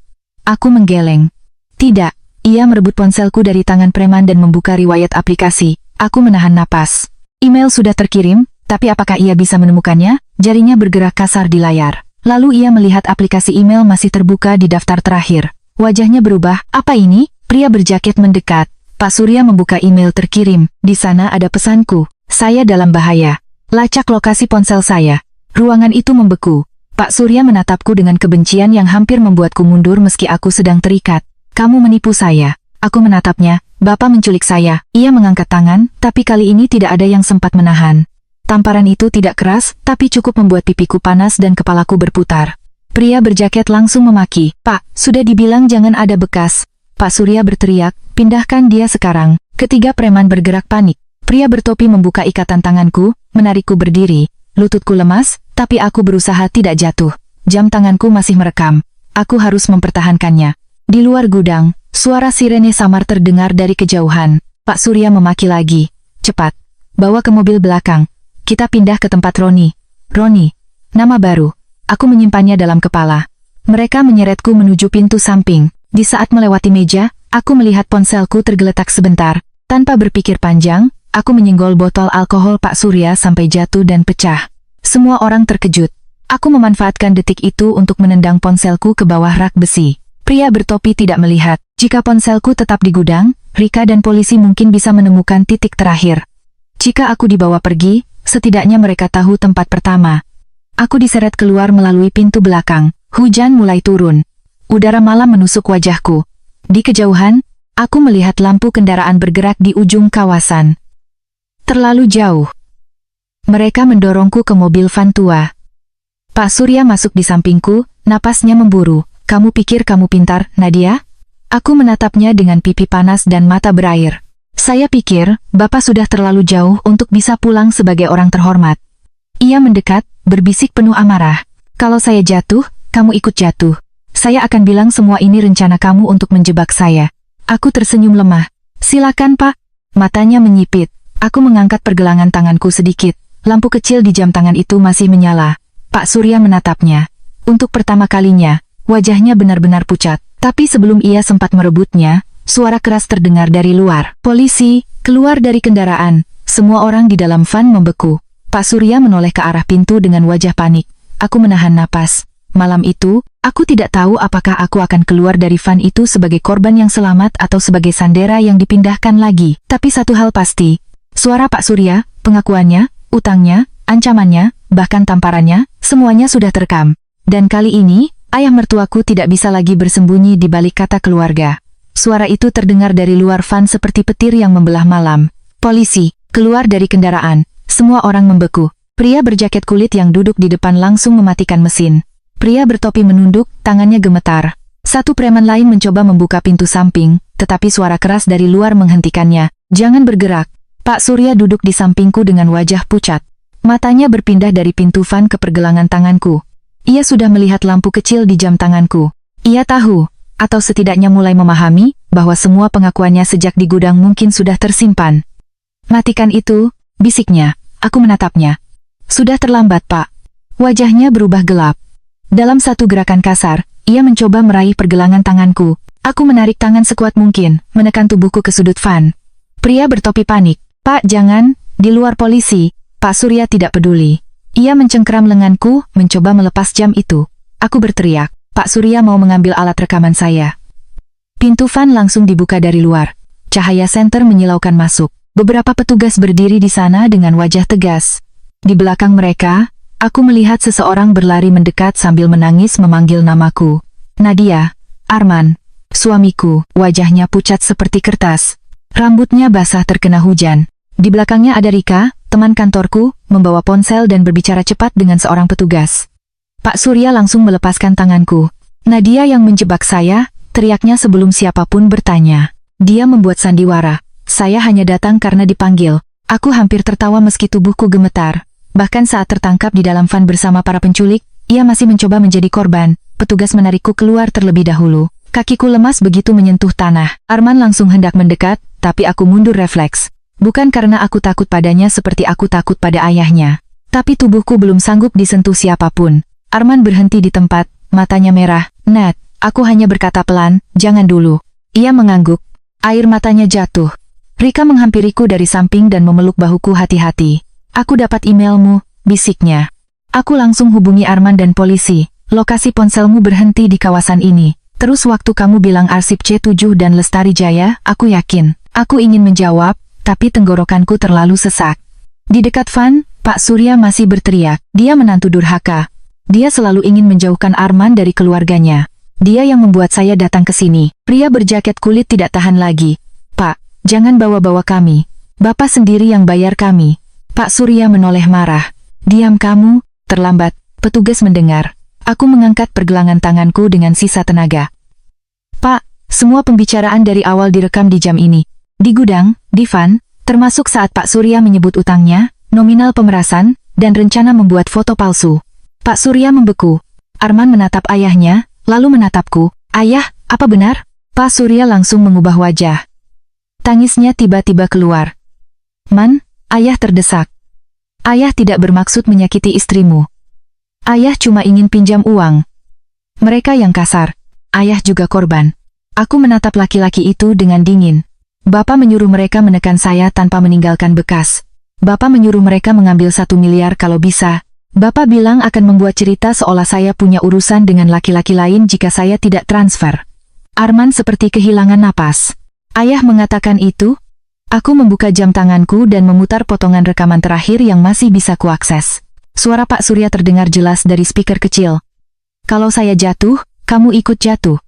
Speaker 1: Aku menggeleng. Tidak. Ia merebut ponselku dari tangan preman dan membuka riwayat aplikasi. Aku menahan napas. Email sudah terkirim, tapi apakah ia bisa menemukannya? Jarinya bergerak kasar di layar. Lalu ia melihat aplikasi email masih terbuka di daftar terakhir. Wajahnya berubah. Apa ini? Pria berjaket mendekat. Pak Surya membuka email terkirim. Di sana ada pesanku. Saya dalam bahaya. Lacak lokasi ponsel saya. Ruangan itu membeku. Pak Surya menatapku dengan kebencian yang hampir membuatku mundur meski aku sedang terikat. Kamu menipu saya. Aku menatapnya. Bapak menculik saya. Ia mengangkat tangan, tapi kali ini tidak ada yang sempat menahan. Tamparan itu tidak keras, tapi cukup membuat pipiku panas dan kepalaku berputar. Pria berjaket langsung memaki. Pak, sudah dibilang jangan ada bekas. Pak Surya berteriak, pindahkan dia sekarang. Ketiga preman bergerak panik. Pria bertopi membuka ikatan tanganku, menarikku berdiri. Lututku lemas, tapi aku berusaha tidak jatuh. Jam tanganku masih merekam. Aku harus mempertahankannya. Di luar gudang, suara sirene samar terdengar dari kejauhan. Pak Surya memaki lagi. Cepat, bawa ke mobil belakang. Kita pindah ke tempat Roni. Roni, nama baru. Aku menyimpannya dalam kepala. Mereka menyeretku menuju pintu samping. Di saat melewati meja, aku melihat ponselku tergeletak sebentar. Tanpa berpikir panjang, aku menyenggol botol alkohol Pak Surya sampai jatuh dan pecah. Semua orang terkejut. Aku memanfaatkan detik itu untuk menendang ponselku ke bawah rak besi. Pria bertopi tidak melihat. Jika ponselku tetap di gudang, Rika dan polisi mungkin bisa menemukan titik terakhir. Jika aku dibawa pergi, setidaknya mereka tahu tempat pertama. Aku diseret keluar melalui pintu belakang. Hujan mulai turun. Udara malam menusuk wajahku. Di kejauhan, aku melihat lampu kendaraan bergerak di ujung kawasan. Terlalu jauh. Mereka mendorongku ke mobil van tua. Pak Surya masuk di sampingku, napasnya memburu. Kamu pikir kamu pintar, Nadia? Aku menatapnya dengan pipi panas dan mata berair. Saya pikir, Bapak sudah terlalu jauh untuk bisa pulang sebagai orang terhormat. Ia mendekat, berbisik penuh amarah. Kalau saya jatuh, kamu ikut jatuh. Saya akan bilang semua ini rencana kamu untuk menjebak saya. Aku tersenyum lemah. Silakan, Pak. Matanya menyipit. Aku mengangkat pergelangan tanganku sedikit. Lampu kecil di jam tangan itu masih menyala. Pak Surya menatapnya. Untuk pertama kalinya, wajahnya benar-benar pucat. Tapi sebelum ia sempat merebutnya, suara keras terdengar dari luar. Polisi, keluar dari kendaraan. Semua orang di dalam van membeku. Pak Surya menoleh ke arah pintu dengan wajah panik. Aku menahan napas. Malam itu, aku tidak tahu apakah aku akan keluar dari van itu sebagai korban yang selamat atau sebagai sandera yang dipindahkan lagi. Tapi satu hal pasti, suara Pak Surya, pengakuannya, utangnya, ancamannya, bahkan tamparannya, semuanya sudah terekam. Dan kali ini, ayah mertuaku tidak bisa lagi bersembunyi di balik kata keluarga. Suara itu terdengar dari luar van seperti petir yang membelah malam. Polisi, keluar dari kendaraan. Semua orang membeku. Pria berjaket kulit yang duduk di depan langsung mematikan mesin. Pria bertopi menunduk, tangannya gemetar. Satu preman lain mencoba membuka pintu samping, tetapi suara keras dari luar menghentikannya. Jangan bergerak. Pak Surya duduk di sampingku dengan wajah pucat. Matanya berpindah dari pintu van ke pergelangan tanganku. Ia sudah melihat lampu kecil di jam tanganku. Ia tahu, atau setidaknya mulai memahami, bahwa semua pengakuannya sejak di gudang mungkin sudah tersimpan. Matikan itu, bisiknya. Aku menatapnya. Sudah terlambat, Pak. Wajahnya berubah gelap. Dalam satu gerakan kasar, ia mencoba meraih pergelangan tanganku. Aku menarik tangan sekuat mungkin, menekan tubuhku ke sudut van. Pria bertopi panik. Pak, jangan, di luar polisi. Pak Surya tidak peduli. Ia mencengkeram lenganku, mencoba melepas jam itu. Aku berteriak. Pak Surya mau mengambil alat rekaman saya. Pintu van langsung dibuka dari luar. Cahaya senter menyilaukan masuk. Beberapa petugas berdiri di sana dengan wajah tegas. Di belakang mereka, aku melihat seseorang berlari mendekat sambil menangis memanggil namaku. Nadia, Arman, suamiku. Wajahnya pucat seperti kertas. Rambutnya basah terkena hujan. Di belakangnya ada Rika, teman kantorku, membawa ponsel dan berbicara cepat dengan seorang petugas. Pak Surya langsung melepaskan tanganku. Nadia yang menjebak saya, teriaknya sebelum siapapun bertanya. Dia membuat sandiwara. Saya hanya datang karena dipanggil. Aku hampir tertawa meski tubuhku gemetar. Bahkan saat tertangkap di dalam van bersama para penculik, ia masih mencoba menjadi korban. Petugas menarikku keluar terlebih dahulu. Kakiku lemas begitu menyentuh tanah. Arman langsung hendak mendekat, tapi aku mundur refleks. Bukan karena aku takut padanya seperti aku takut pada ayahnya. Tapi tubuhku belum sanggup disentuh siapapun. Arman berhenti di tempat, matanya merah. Nat, aku hanya berkata pelan, jangan dulu. Ia mengangguk. Air matanya jatuh. Rika menghampiriku dari samping dan memeluk bahuku hati-hati. Aku dapat emailmu, bisiknya. Aku langsung hubungi Arman dan polisi. Lokasi ponselmu berhenti di kawasan ini. Terus waktu kamu bilang arsip C7 dan Lestari Jaya, aku yakin. Aku ingin menjawab, tapi tenggorokanku terlalu sesak. Di dekat van, Pak Surya masih berteriak. Dia menantu durhaka. Dia selalu ingin menjauhkan Arman dari keluarganya. Dia yang membuat saya datang ke sini. Pria berjaket kulit tidak tahan lagi. Pak, jangan bawa-bawa kami. Bapak sendiri yang bayar kami. Pak Surya menoleh marah. Diam kamu, terlambat. Petugas mendengar. Aku mengangkat pergelangan tanganku dengan sisa tenaga. Pak, semua pembicaraan dari awal direkam di jam ini. Di gudang, di van, termasuk saat Pak Surya menyebut utangnya, nominal pemerasan, dan rencana membuat foto palsu. Pak Surya membeku. Arman menatap ayahnya, lalu menatapku. Ayah, apa benar? Pak Surya langsung mengubah wajah. Tangisnya tiba-tiba keluar. Man, ayah terdesak. Ayah tidak bermaksud menyakiti istrimu. Ayah cuma ingin pinjam uang. Mereka yang kasar. Ayah juga korban. Aku menatap laki-laki itu dengan dingin. Bapak menyuruh mereka menekan saya tanpa meninggalkan bekas. Bapak menyuruh mereka mengambil 1 miliar kalau bisa. Bapak bilang akan membuat cerita seolah saya punya urusan dengan laki-laki lain jika saya tidak transfer. Arman seperti kehilangan napas. Ayah mengatakan itu? Aku membuka jam tanganku dan memutar potongan rekaman terakhir yang masih bisa kuakses. Suara Pak Surya terdengar jelas dari speaker kecil. Kalau saya jatuh, kamu ikut jatuh.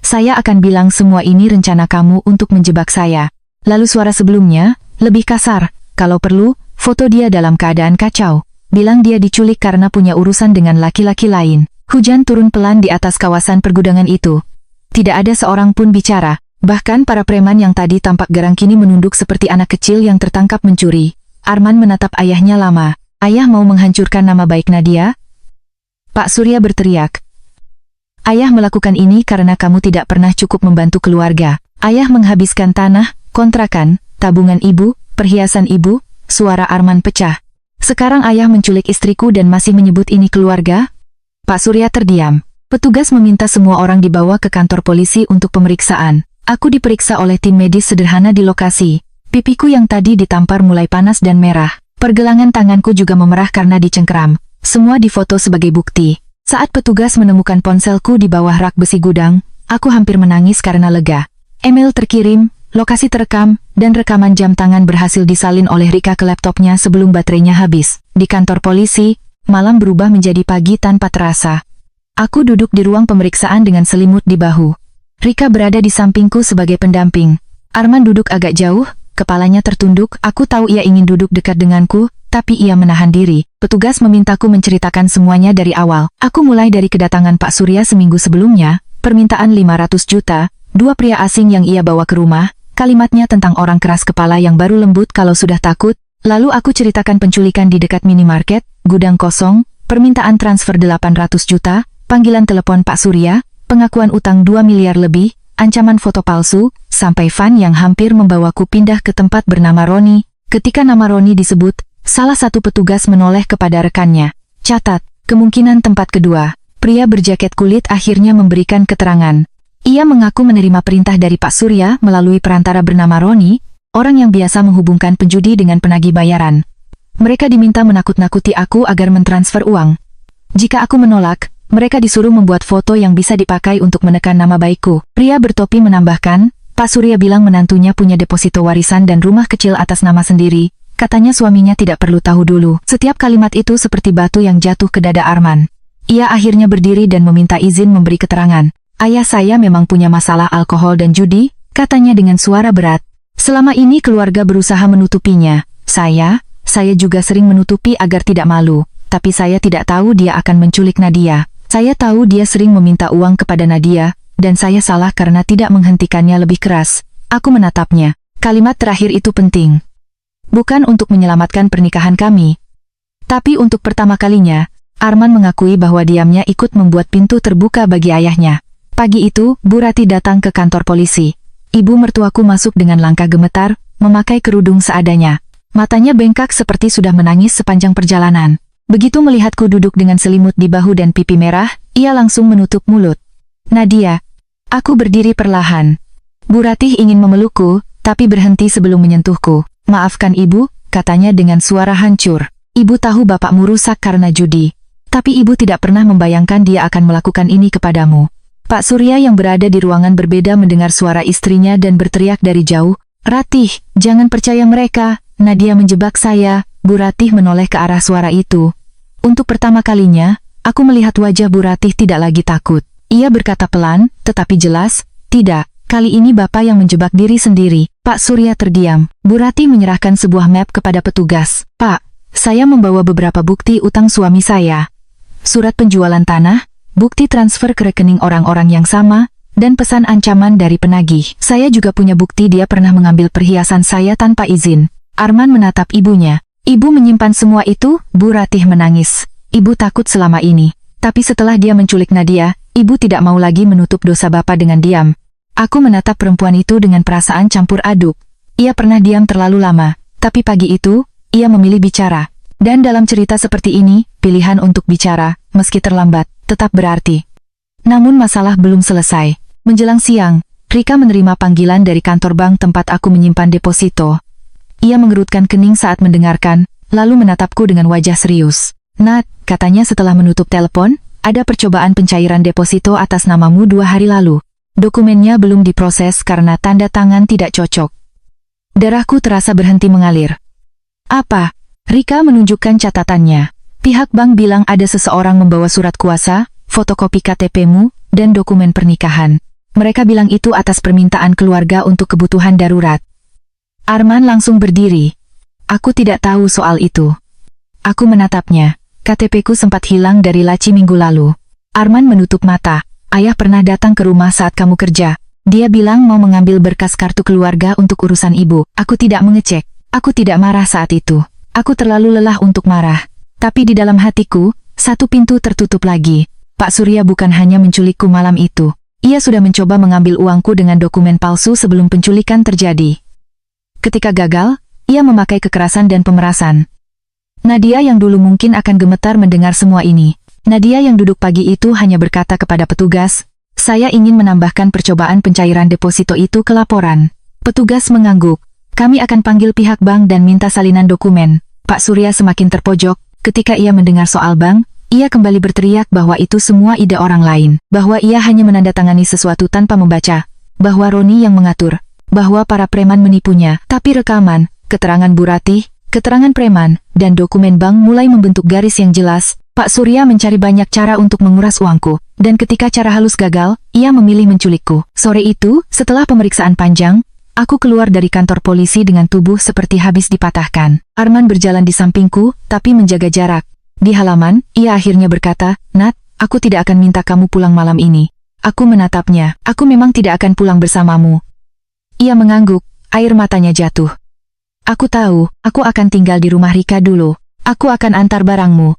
Speaker 1: Saya akan bilang semua ini rencana kamu untuk menjebak saya. Lalu suara sebelumnya, lebih kasar, kalau perlu, foto dia dalam keadaan kacau. Bilang dia diculik karena punya urusan dengan laki-laki lain. Hujan turun pelan di atas kawasan pergudangan itu. Tidak ada seorang pun bicara, bahkan para preman yang tadi tampak garang kini menunduk seperti anak kecil yang tertangkap mencuri. Arman menatap ayahnya lama. Ayah mau menghancurkan nama baik Nadia? Pak Surya berteriak. Ayah melakukan ini karena kamu tidak pernah cukup membantu keluarga. Ayah menghabiskan tanah, kontrakan, tabungan ibu, perhiasan ibu. Suara Arman pecah. Sekarang ayah menculik istriku dan masih menyebut ini keluarga? Pak Surya terdiam. Petugas meminta semua orang dibawa ke kantor polisi untuk pemeriksaan. Aku diperiksa oleh tim medis sederhana di lokasi. Pipiku yang tadi ditampar mulai panas dan merah. Pergelangan tanganku juga memerah karena dicengkeram. Semua difoto sebagai bukti. Saat petugas menemukan ponselku di bawah rak besi gudang, aku hampir menangis karena lega. Email terkirim, lokasi terekam, dan rekaman jam tangan berhasil disalin oleh Rika ke laptopnya sebelum baterainya habis. Di kantor polisi, malam berubah menjadi pagi tanpa terasa. Aku duduk di ruang pemeriksaan dengan selimut di bahu. Rika berada di sampingku sebagai pendamping. Arman duduk agak jauh, kepalanya tertunduk. Aku tahu ia ingin duduk dekat denganku, tapi ia menahan diri. Petugas memintaku menceritakan semuanya dari awal. Aku mulai dari kedatangan Pak Surya seminggu sebelumnya, permintaan 500 juta, 2 pria asing yang ia bawa ke rumah, kalimatnya tentang orang keras kepala yang baru lembut kalau sudah takut, lalu aku ceritakan penculikan di dekat minimarket, gudang kosong, permintaan transfer 800 juta, panggilan telepon Pak Surya, pengakuan utang 2 miliar lebih, ancaman foto palsu, sampai Van yang hampir membawaku pindah ke tempat bernama Roni. Ketika nama Roni disebut, salah satu petugas menoleh kepada rekannya. Catat, kemungkinan tempat kedua. Pria berjaket kulit akhirnya memberikan keterangan. Ia mengaku menerima perintah dari Pak Surya melalui perantara bernama Roni, orang yang biasa menghubungkan penjudi dengan penagih bayaran. Mereka diminta menakut-nakuti aku agar mentransfer uang. Jika aku menolak, mereka disuruh membuat foto yang bisa dipakai untuk menekan nama baikku. Pria bertopi menambahkan, Pak Surya bilang menantunya punya deposito warisan dan rumah kecil atas nama sendiri. Katanya suaminya tidak perlu tahu dulu. Setiap kalimat itu seperti batu yang jatuh ke dada Arman. Ia akhirnya berdiri dan meminta izin memberi keterangan. Ayah saya memang punya masalah alkohol dan judi, katanya dengan suara berat. Selama ini keluarga berusaha menutupinya. Saya juga sering menutupi agar tidak malu. Tapi saya tidak tahu dia akan menculik Nadia. Saya tahu dia sering meminta uang kepada Nadia, dan saya salah karena tidak menghentikannya lebih keras. Aku menatapnya. Kalimat terakhir itu penting. Bukan untuk menyelamatkan pernikahan kami. Tapi untuk pertama kalinya, Arman mengakui bahwa diamnya ikut membuat pintu terbuka bagi ayahnya. Pagi itu, Bu Rati datang ke kantor polisi. Ibu mertuaku masuk dengan langkah gemetar, memakai kerudung seadanya. Matanya bengkak seperti sudah menangis sepanjang perjalanan. Begitu melihatku duduk dengan selimut di bahu dan pipi merah, ia langsung menutup mulut. Nadia. Aku berdiri perlahan. Bu Ratih ingin memelukku, tapi berhenti sebelum menyentuhku. Maafkan ibu, katanya dengan suara hancur. Ibu tahu bapakmu rusak karena judi. Tapi ibu tidak pernah membayangkan dia akan melakukan ini kepadamu. Pak Surya yang berada di ruangan berbeda mendengar suara istrinya dan berteriak dari jauh, Ratih, jangan percaya mereka, Nadia menjebak saya. Bu Ratih menoleh ke arah suara itu. Untuk pertama kalinya, aku melihat wajah Bu Ratih tidak lagi takut. Ia berkata pelan, tetapi jelas, tidak. Kali ini Bapak yang menjebak diri sendiri. Pak Surya terdiam. Bu Rati menyerahkan sebuah map kepada petugas. Pak, saya membawa beberapa bukti utang suami saya. Surat penjualan tanah, bukti transfer ke rekening orang-orang yang sama, dan pesan ancaman dari penagih. Saya juga punya bukti dia pernah mengambil perhiasan saya tanpa izin. Arman menatap ibunya. Ibu menyimpan semua itu, Bu Ratih menangis. Ibu takut selama ini. Tapi setelah dia menculik Nadia, ibu tidak mau lagi menutup dosa Bapak dengan diam. Aku menatap perempuan itu dengan perasaan campur aduk. Ia pernah diam terlalu lama, tapi pagi itu, ia memilih bicara. Dan dalam cerita seperti ini, pilihan untuk bicara, meski terlambat, tetap berarti. Namun masalah belum selesai. Menjelang siang, Rika menerima panggilan dari kantor bank tempat aku menyimpan deposito. Ia mengerutkan kening saat mendengarkan, lalu menatapku dengan wajah serius. "Nat," katanya setelah menutup telepon, "ada percobaan pencairan deposito atas namamu 2 hari lalu. Dokumennya belum diproses karena tanda tangan tidak cocok." Darahku terasa berhenti mengalir. "Apa?" Rika menunjukkan catatannya. "Pihak bank bilang ada seseorang membawa surat kuasa, fotokopi KTP-mu, dan dokumen pernikahan. Mereka bilang itu atas permintaan keluarga untuk kebutuhan darurat." Arman langsung berdiri. "Aku tidak tahu soal itu." Aku menatapnya. "KTP-ku sempat hilang dari laci minggu lalu." Arman menutup mata. "Ayah pernah datang ke rumah saat kamu kerja. Dia bilang mau mengambil berkas kartu keluarga untuk urusan ibu. Aku tidak mengecek. Aku tidak marah saat itu. Aku terlalu lelah untuk marah. Tapi di dalam hatiku, satu pintu tertutup lagi. Pak Surya bukan hanya menculikku malam itu. Ia sudah mencoba mengambil uangku dengan dokumen palsu sebelum penculikan terjadi. Ketika gagal, ia memakai kekerasan dan pemerasan." Nadia yang dulu mungkin akan gemetar mendengar semua ini. Nadia yang duduk pagi itu hanya berkata kepada petugas, "Saya ingin menambahkan percobaan pencairan deposito itu ke laporan." Petugas mengangguk. "Kami akan panggil pihak bank dan minta salinan dokumen." Pak Surya semakin terpojok. Ketika ia mendengar soal bank, ia kembali berteriak bahwa itu semua ide orang lain, bahwa ia hanya menandatangani sesuatu tanpa membaca, bahwa Roni yang mengatur, bahwa para preman menipunya. Tapi rekaman, keterangan Bu Ratih, keterangan preman, dan dokumen bank mulai membentuk garis yang jelas. Pak Surya mencari banyak cara untuk menguras uangku, dan ketika cara halus gagal, ia memilih menculikku. Sore itu, setelah pemeriksaan panjang, aku keluar dari kantor polisi dengan tubuh seperti habis dipatahkan. Arman berjalan di sampingku, tapi menjaga jarak. Di halaman, ia akhirnya berkata, "Nat, aku tidak akan minta kamu pulang malam ini." Aku menatapnya. "Aku memang tidak akan pulang bersamamu." Ia mengangguk, air matanya jatuh. "Aku tahu, aku akan tinggal di rumah Rika dulu. Aku akan antar barangmu."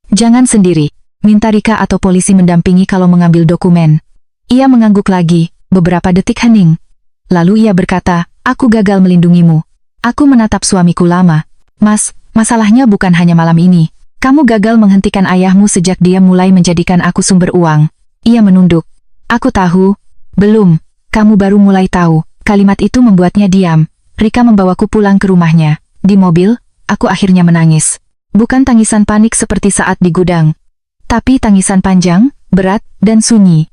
Speaker 1: "Jangan sendiri. Minta Rika atau polisi mendampingi kalau mengambil dokumen." Ia mengangguk lagi, beberapa detik hening. Lalu ia berkata, "Aku gagal melindungimu." Aku menatap suamiku lama. "Mas, masalahnya bukan hanya malam ini. Kamu gagal menghentikan ayahmu sejak dia mulai menjadikan aku sumber uang." Ia menunduk. "Aku tahu." "Belum. Kamu baru mulai tahu." Kalimat itu membuatnya diam. Rika membawaku pulang ke rumahnya. Di mobil, aku akhirnya menangis. Bukan tangisan panik seperti saat di gudang, tapi tangisan panjang, berat, dan sunyi.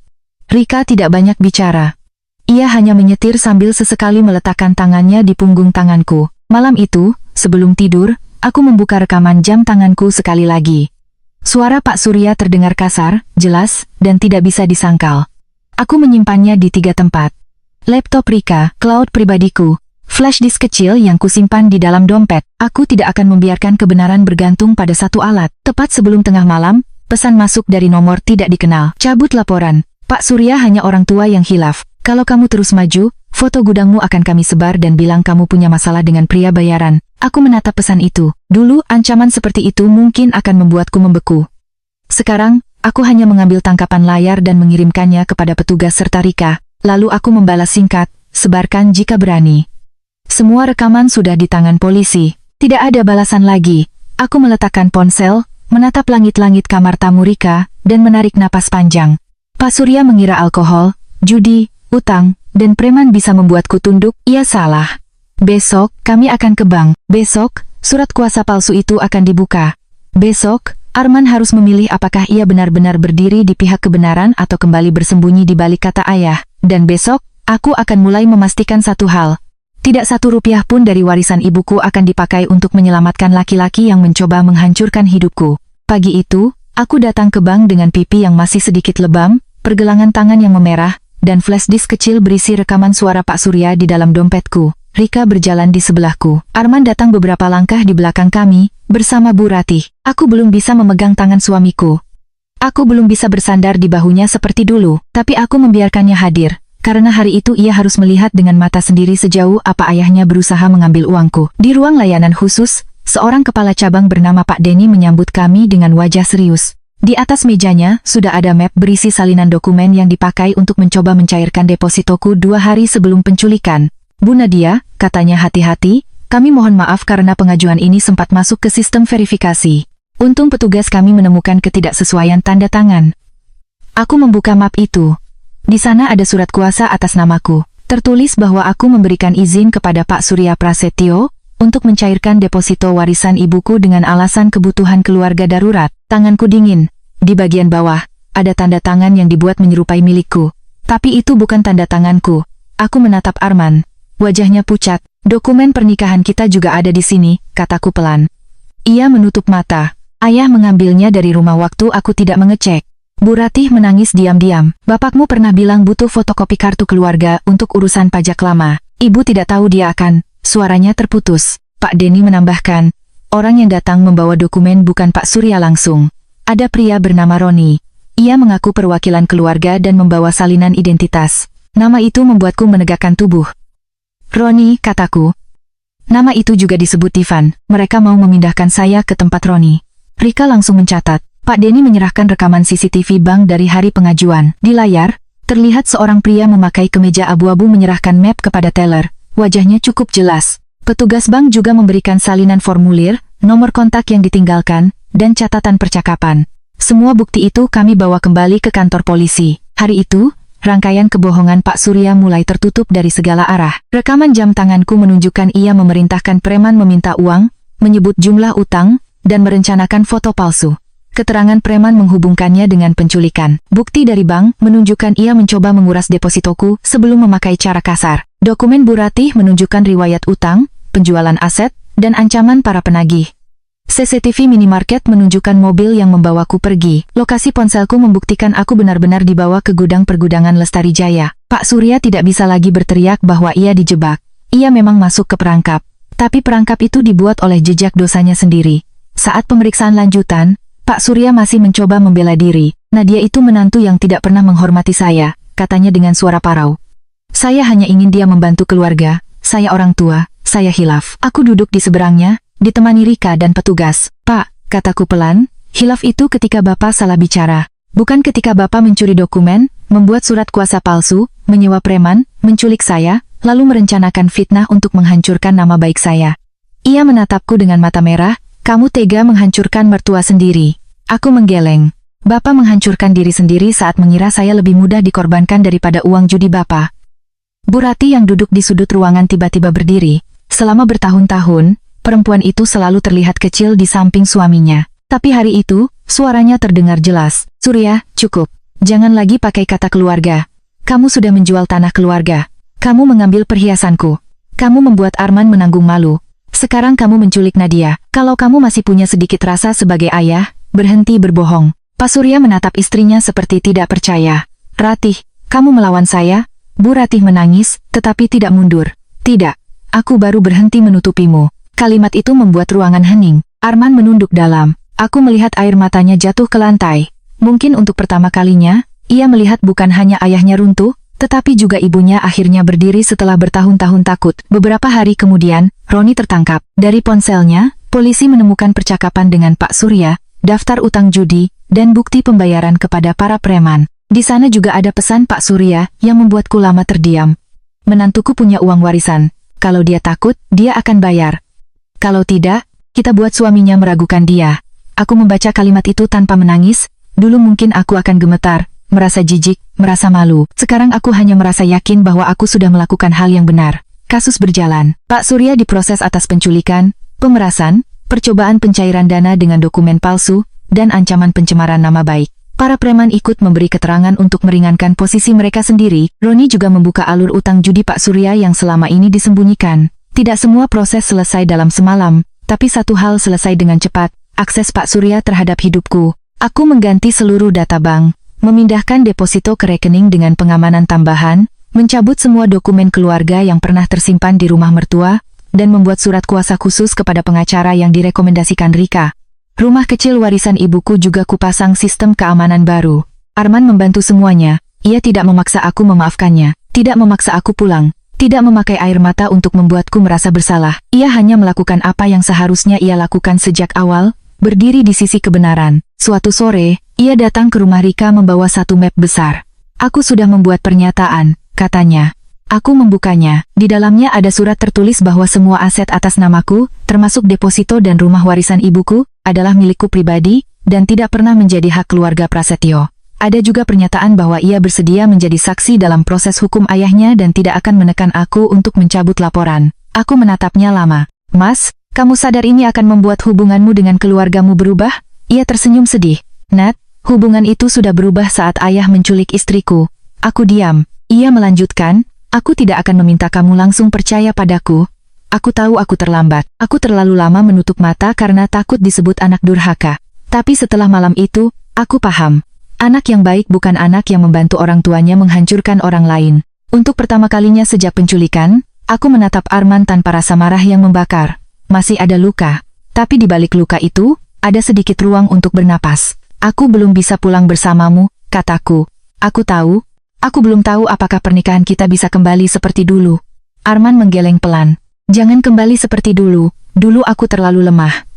Speaker 1: Rika tidak banyak bicara. Ia hanya menyetir sambil sesekali meletakkan tangannya di punggung tanganku. Malam itu, sebelum tidur, aku membuka rekaman jam tanganku sekali lagi. Suara Pak Surya terdengar kasar, jelas, dan tidak bisa disangkal. Aku menyimpannya di 3 tempat. Laptop Rika, cloud pribadiku, flash disk kecil yang kusimpan di dalam dompet. Aku tidak akan membiarkan kebenaran bergantung pada satu alat. Tepat sebelum tengah malam, pesan masuk dari nomor tidak dikenal. "Cabut laporan. Pak Surya hanya orang tua yang hilaf. Kalau kamu terus maju, foto gudangmu akan kami sebar dan bilang kamu punya masalah dengan pria bayaran." Aku menatap pesan itu. Dulu, ancaman seperti itu mungkin akan membuatku membeku. Sekarang, aku hanya mengambil tangkapan layar dan mengirimkannya kepada petugas serta Rika. Lalu aku membalas singkat, "Sebarkan jika berani." Semua rekaman sudah di tangan polisi. Tidak ada balasan lagi. Aku meletakkan ponsel, menatap langit-langit kamar tamu Rika, dan menarik napas panjang. Pak Surya mengira alkohol, judi, utang, dan preman bisa membuatku tunduk. Ia salah. Besok, kami akan ke bank. Besok, surat kuasa palsu itu akan dibuka. Besok, Arman harus memilih apakah ia benar-benar berdiri di pihak kebenaran atau kembali bersembunyi di balik kata ayah. Dan besok, aku akan mulai memastikan satu hal. Tidak satu rupiah pun dari warisan ibuku akan dipakai untuk menyelamatkan laki-laki yang mencoba menghancurkan hidupku. Pagi itu, aku datang ke bank dengan pipi yang masih sedikit lebam, pergelangan tangan yang memerah, dan flash disk kecil berisi rekaman suara Pak Surya di dalam dompetku. Rika berjalan di sebelahku. Arman datang beberapa langkah di belakang kami, bersama Bu Ratih. Aku belum bisa memegang tangan suamiku. Aku belum bisa bersandar di bahunya seperti dulu, tapi aku membiarkannya hadir. Karena hari itu ia harus melihat dengan mata sendiri sejauh apa ayahnya berusaha mengambil uangku. Di ruang layanan khusus, seorang kepala cabang bernama Pak Denny menyambut kami dengan wajah serius. Di atas mejanya, sudah ada map berisi salinan dokumen yang dipakai untuk mencoba mencairkan depositoku 2 hari sebelum penculikan. "Bu Nadia," katanya hati-hati, "kami mohon maaf karena pengajuan ini sempat masuk ke sistem verifikasi. Untung petugas kami menemukan ketidaksesuaian tanda tangan." Aku membuka map itu. Di sana ada surat kuasa atas namaku. Tertulis bahwa aku memberikan izin kepada Pak Surya Prasetyo untuk mencairkan deposito warisan ibuku dengan alasan kebutuhan keluarga darurat. Tanganku dingin. Di bagian bawah, ada tanda tangan yang dibuat menyerupai milikku. Tapi itu bukan tanda tanganku. Aku menatap Arman. Wajahnya pucat. Dokumen pernikahan kita juga ada di sini, kataku pelan. Ia menutup mata. Ayah mengambilnya dari rumah waktu aku tidak mengecek. Bu Ratih menangis diam-diam. Bapakmu pernah bilang butuh fotokopi kartu keluarga untuk urusan pajak lama. Ibu tidak tahu dia akan. Suaranya terputus. Pak Denny menambahkan, orang yang datang membawa dokumen bukan Pak Surya langsung. Ada pria bernama Roni. Ia mengaku perwakilan keluarga dan membawa salinan identitas. Nama itu membuatku menegakkan tubuh. Roni, kataku. Nama itu juga disebut Ivan. Mereka mau memindahkan saya ke tempat Roni. Rika langsung mencatat. Pak Denny menyerahkan rekaman CCTV bank dari hari pengajuan. Di layar, terlihat seorang pria memakai kemeja abu-abu menyerahkan map kepada teller. Wajahnya cukup jelas. Petugas bank juga memberikan salinan formulir, nomor kontak yang ditinggalkan, dan catatan percakapan. Semua bukti itu kami bawa kembali ke kantor polisi. Hari itu, rangkaian kebohongan Pak Surya mulai tertutup dari segala arah. Rekaman jam tanganku menunjukkan ia memerintahkan preman meminta uang, menyebut jumlah utang, dan merencanakan foto palsu. Keterangan preman menghubungkannya dengan penculikan. Bukti dari bank menunjukkan ia mencoba menguras depositoku sebelum memakai cara kasar. Dokumen Bu Ratih menunjukkan riwayat utang, penjualan aset, dan ancaman para penagih. CCTV minimarket menunjukkan mobil yang membawaku pergi. Lokasi ponselku membuktikan aku benar-benar dibawa ke gudang pergudangan Lestari Jaya. Pak Surya tidak bisa lagi berteriak bahwa ia dijebak. Ia memang masuk ke perangkap. Tapi perangkap itu dibuat oleh jejak dosanya sendiri. Saat pemeriksaan lanjutan, Pak Surya masih mencoba membela diri. Nadia itu menantu yang tidak pernah menghormati saya, katanya dengan suara parau. Saya hanya ingin dia membantu keluarga. Saya orang tua, saya hilaf. Aku duduk di seberangnya, ditemani Rika dan petugas. Pak, kataku pelan, hilaf itu ketika Bapak salah bicara. Bukan ketika Bapak mencuri dokumen, membuat surat kuasa palsu, menyewa preman, menculik saya, lalu merencanakan fitnah untuk menghancurkan nama baik saya. Ia menatapku dengan mata merah. Kamu tega menghancurkan mertua sendiri. Aku menggeleng. Bapak menghancurkan diri sendiri saat mengira saya lebih mudah dikorbankan daripada uang judi Bapak. Bu Ratih yang duduk di sudut ruangan tiba-tiba berdiri. Selama bertahun-tahun, perempuan itu selalu terlihat kecil di samping suaminya. Tapi hari itu, suaranya terdengar jelas. Surya, cukup. Jangan lagi pakai kata keluarga. Kamu sudah menjual tanah keluarga. Kamu mengambil perhiasanku. Kamu membuat Arman menanggung malu. Sekarang kamu menculik Nadia. Kalau kamu masih punya sedikit rasa sebagai ayah, berhenti berbohong. Pak Surya menatap istrinya seperti tidak percaya. Ratih, kamu melawan saya? Bu Ratih menangis, tetapi tidak mundur. Tidak, aku baru berhenti menutupimu. Kalimat itu membuat ruangan hening. Arman menunduk dalam. Aku melihat air matanya jatuh ke lantai. Mungkin untuk pertama kalinya, ia melihat bukan hanya ayahnya runtuh, tetapi juga ibunya akhirnya berdiri setelah bertahun-tahun takut. Beberapa hari kemudian, Roni tertangkap. Dari ponselnya, polisi menemukan percakapan dengan Pak Surya, daftar utang judi, dan bukti pembayaran kepada para preman. Di sana juga ada pesan Pak Surya yang membuatku lama terdiam. Menantuku punya uang warisan. Kalau dia takut, dia akan bayar. Kalau tidak, kita buat suaminya meragukan dia. Aku membaca kalimat itu tanpa menangis. Dulu mungkin aku akan gemetar, merasa jijik, merasa malu. Sekarang aku hanya merasa yakin bahwa aku sudah melakukan hal yang benar. Kasus berjalan. Pak Surya diproses atas penculikan, pemerasan, percobaan pencairan dana dengan dokumen palsu, dan ancaman pencemaran nama baik. Para preman ikut memberi keterangan untuk meringankan posisi mereka sendiri. Roni juga membuka alur utang judi Pak Surya yang selama ini disembunyikan. Tidak semua proses selesai dalam semalam, tapi satu hal selesai dengan cepat, akses Pak Surya terhadap hidupku. Aku mengganti seluruh data bank, memindahkan deposito ke rekening dengan pengamanan tambahan, mencabut semua dokumen keluarga yang pernah tersimpan di rumah mertua, dan membuat surat kuasa khusus kepada pengacara yang direkomendasikan Rika. Rumah kecil warisan ibuku juga kupasang sistem keamanan baru. Arman membantu semuanya. Ia tidak memaksa aku memaafkannya, tidak memaksa aku pulang, tidak memakai air mata untuk membuatku merasa bersalah. Ia hanya melakukan apa yang seharusnya ia lakukan sejak awal, berdiri di sisi kebenaran. Suatu sore, ia datang ke rumah Rika membawa satu map besar. Aku sudah membuat pernyataan, katanya. Aku membukanya. Di dalamnya ada surat tertulis bahwa semua aset atas namaku, termasuk deposito dan rumah warisan ibuku, adalah milikku pribadi, dan tidak pernah menjadi hak keluarga Prasetyo. Ada juga pernyataan bahwa ia bersedia menjadi saksi dalam proses hukum ayahnya dan tidak akan menekan aku untuk mencabut laporan. Aku menatapnya lama. Mas, kamu sadar ini akan membuat hubunganmu dengan keluargamu berubah? Ia tersenyum sedih. Nat, hubungan itu sudah berubah saat ayah menculik istriku. Aku diam. Ia melanjutkan, aku tidak akan meminta kamu langsung percaya padaku. Aku tahu aku terlambat. Aku terlalu lama menutup mata karena takut disebut anak durhaka. Tapi setelah malam itu, aku paham. Anak yang baik bukan anak yang membantu orang tuanya menghancurkan orang lain. Untuk pertama kalinya sejak penculikan, aku menatap Arman tanpa rasa marah yang membakar. Masih ada luka. Tapi di balik luka itu, ada sedikit ruang untuk bernapas. Aku belum bisa pulang bersamamu, kataku. Aku tahu. Aku belum tahu apakah pernikahan kita bisa kembali seperti dulu. Arman menggeleng pelan. Jangan kembali seperti dulu. Dulu aku terlalu lemah.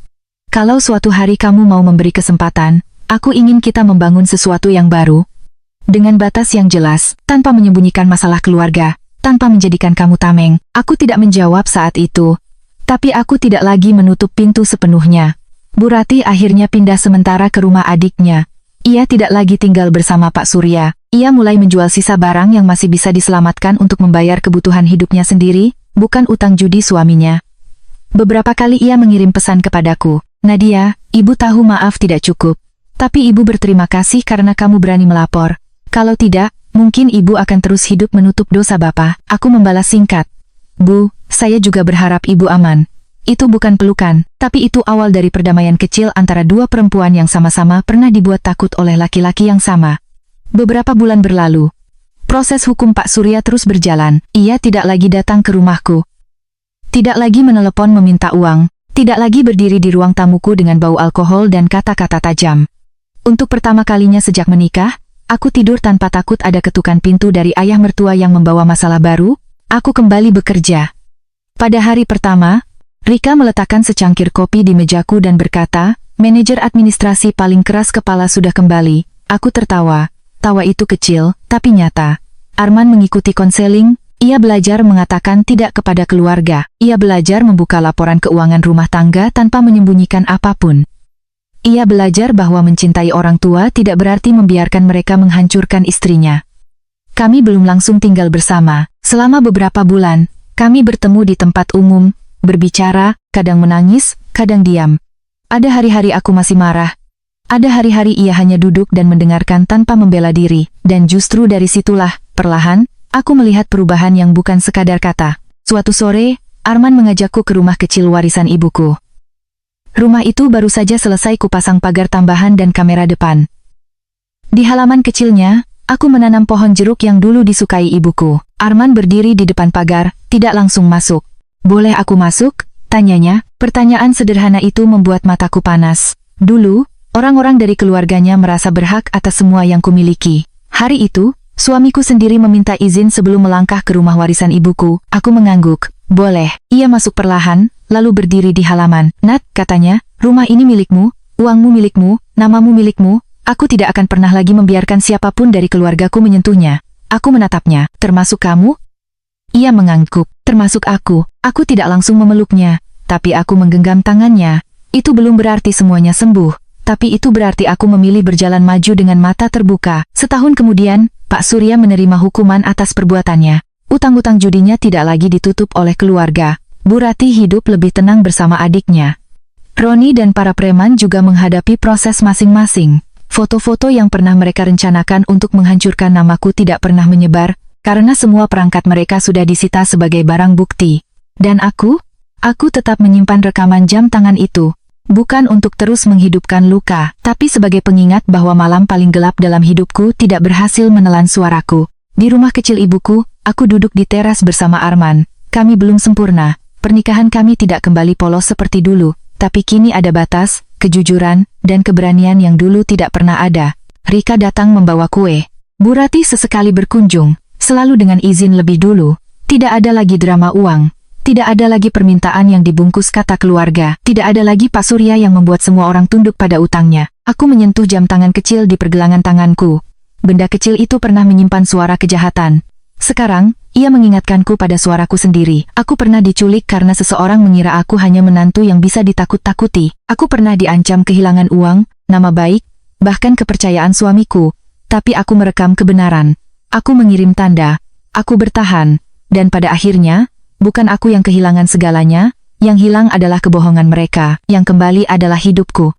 Speaker 1: Kalau suatu hari kamu mau memberi kesempatan, aku ingin kita membangun sesuatu yang baru. Dengan batas yang jelas, tanpa menyembunyikan masalah keluarga, tanpa menjadikan kamu tameng. Aku tidak menjawab saat itu. Tapi aku tidak lagi menutup pintu sepenuhnya. Bu Ratih akhirnya pindah sementara ke rumah adiknya. Ia tidak lagi tinggal bersama Pak Surya. Ia mulai menjual sisa barang yang masih bisa diselamatkan untuk membayar kebutuhan hidupnya sendiri, bukan utang judi suaminya. Beberapa kali ia mengirim pesan kepadaku. Nadia, ibu tahu maaf tidak cukup. Tapi ibu berterima kasih karena kamu berani melapor. Kalau tidak, mungkin ibu akan terus hidup menutup dosa Bapak. Aku membalas singkat. Bu, saya juga berharap ibu aman. Itu bukan pelukan, tapi itu awal dari perdamaian kecil antara dua perempuan yang sama-sama pernah dibuat takut oleh laki-laki yang sama. Beberapa bulan berlalu. Proses hukum Pak Surya terus berjalan. Ia tidak lagi datang ke rumahku. Tidak lagi menelepon meminta uang. Tidak lagi berdiri di ruang tamuku dengan bau alkohol dan kata-kata tajam. Untuk pertama kalinya sejak menikah, aku tidur tanpa takut ada ketukan pintu dari ayah mertua yang membawa masalah baru. Aku kembali bekerja. Pada hari pertama, Rika meletakkan secangkir kopi di mejaku dan berkata, manajer administrasi paling keras kepala sudah kembali. Aku tertawa. Tawa itu kecil, tapi nyata. Arman mengikuti konseling. Ia belajar mengatakan tidak kepada keluarga. Ia belajar membuka laporan keuangan rumah tangga tanpa menyembunyikan apapun. Ia belajar bahwa mencintai orang tua tidak berarti membiarkan mereka menghancurkan istrinya. Kami belum langsung tinggal bersama. Selama beberapa bulan, kami bertemu di tempat umum, berbicara, kadang menangis, kadang diam. Ada hari-hari aku masih marah. Ada hari-hari ia hanya duduk dan mendengarkan tanpa membela diri. Dan justru dari situlah, perlahan, aku melihat perubahan yang bukan sekadar kata. Suatu sore, Arman mengajakku ke rumah kecil warisan ibuku. Rumah itu baru saja selesai kupasang pagar tambahan dan kamera depan. Di halaman kecilnya, aku menanam pohon jeruk yang dulu disukai ibuku. Arman berdiri di depan pagar, tidak langsung masuk. Boleh aku masuk? Tanyanya. Pertanyaan sederhana itu membuat mataku panas. Dulu, orang-orang dari keluarganya merasa berhak atas semua yang kumiliki. Hari itu, suamiku sendiri meminta izin sebelum melangkah ke rumah warisan ibuku. Aku mengangguk. Boleh. Ia masuk perlahan, lalu berdiri di halaman. Nat, katanya, rumah ini milikmu, uangmu milikmu, namamu milikmu. Aku tidak akan pernah lagi membiarkan siapapun dari keluargaku menyentuhnya. Aku menatapnya. Termasuk kamu? Ia mengangguk. Termasuk aku. Aku tidak langsung memeluknya, tapi aku menggenggam tangannya. Itu belum berarti semuanya sembuh. Tapi itu berarti aku memilih berjalan maju dengan mata terbuka. Setahun kemudian, Pak Surya menerima hukuman atas perbuatannya. Utang-utang judinya tidak lagi ditutup oleh keluarga. Bu Ratih hidup lebih tenang bersama adiknya. Roni dan para preman juga menghadapi proses masing-masing. Foto-foto yang pernah mereka rencanakan untuk menghancurkan namaku tidak pernah menyebar, karena semua perangkat mereka sudah disita sebagai barang bukti. Dan aku tetap menyimpan rekaman jam tangan itu. Bukan untuk terus menghidupkan luka, tapi sebagai pengingat bahwa malam paling gelap dalam hidupku tidak berhasil menelan suaraku. Di rumah kecil ibuku, aku duduk di teras bersama Arman. Kami belum sempurna, pernikahan kami tidak kembali polos seperti dulu, tapi kini ada batas, kejujuran, dan keberanian yang dulu tidak pernah ada. Rika datang membawa kue. Bu Ratih sesekali berkunjung, selalu dengan izin lebih dulu. Tidak ada lagi drama uang. Tidak ada lagi permintaan yang dibungkus kata keluarga. Tidak ada lagi Pak Surya yang membuat semua orang tunduk pada utangnya. Aku menyentuh jam tangan kecil di pergelangan tanganku. Benda kecil itu pernah menyimpan suara kejahatan. Sekarang, ia mengingatkanku pada suaraku sendiri. Aku pernah diculik karena seseorang mengira aku hanya menantu yang bisa ditakut-takuti. Aku pernah diancam kehilangan uang, nama baik, bahkan kepercayaan suamiku. Tapi aku merekam kebenaran. Aku mengirim tanda. Aku bertahan. Dan pada akhirnya, bukan aku yang kehilangan segalanya, yang hilang adalah kebohongan mereka, yang kembali adalah hidupku.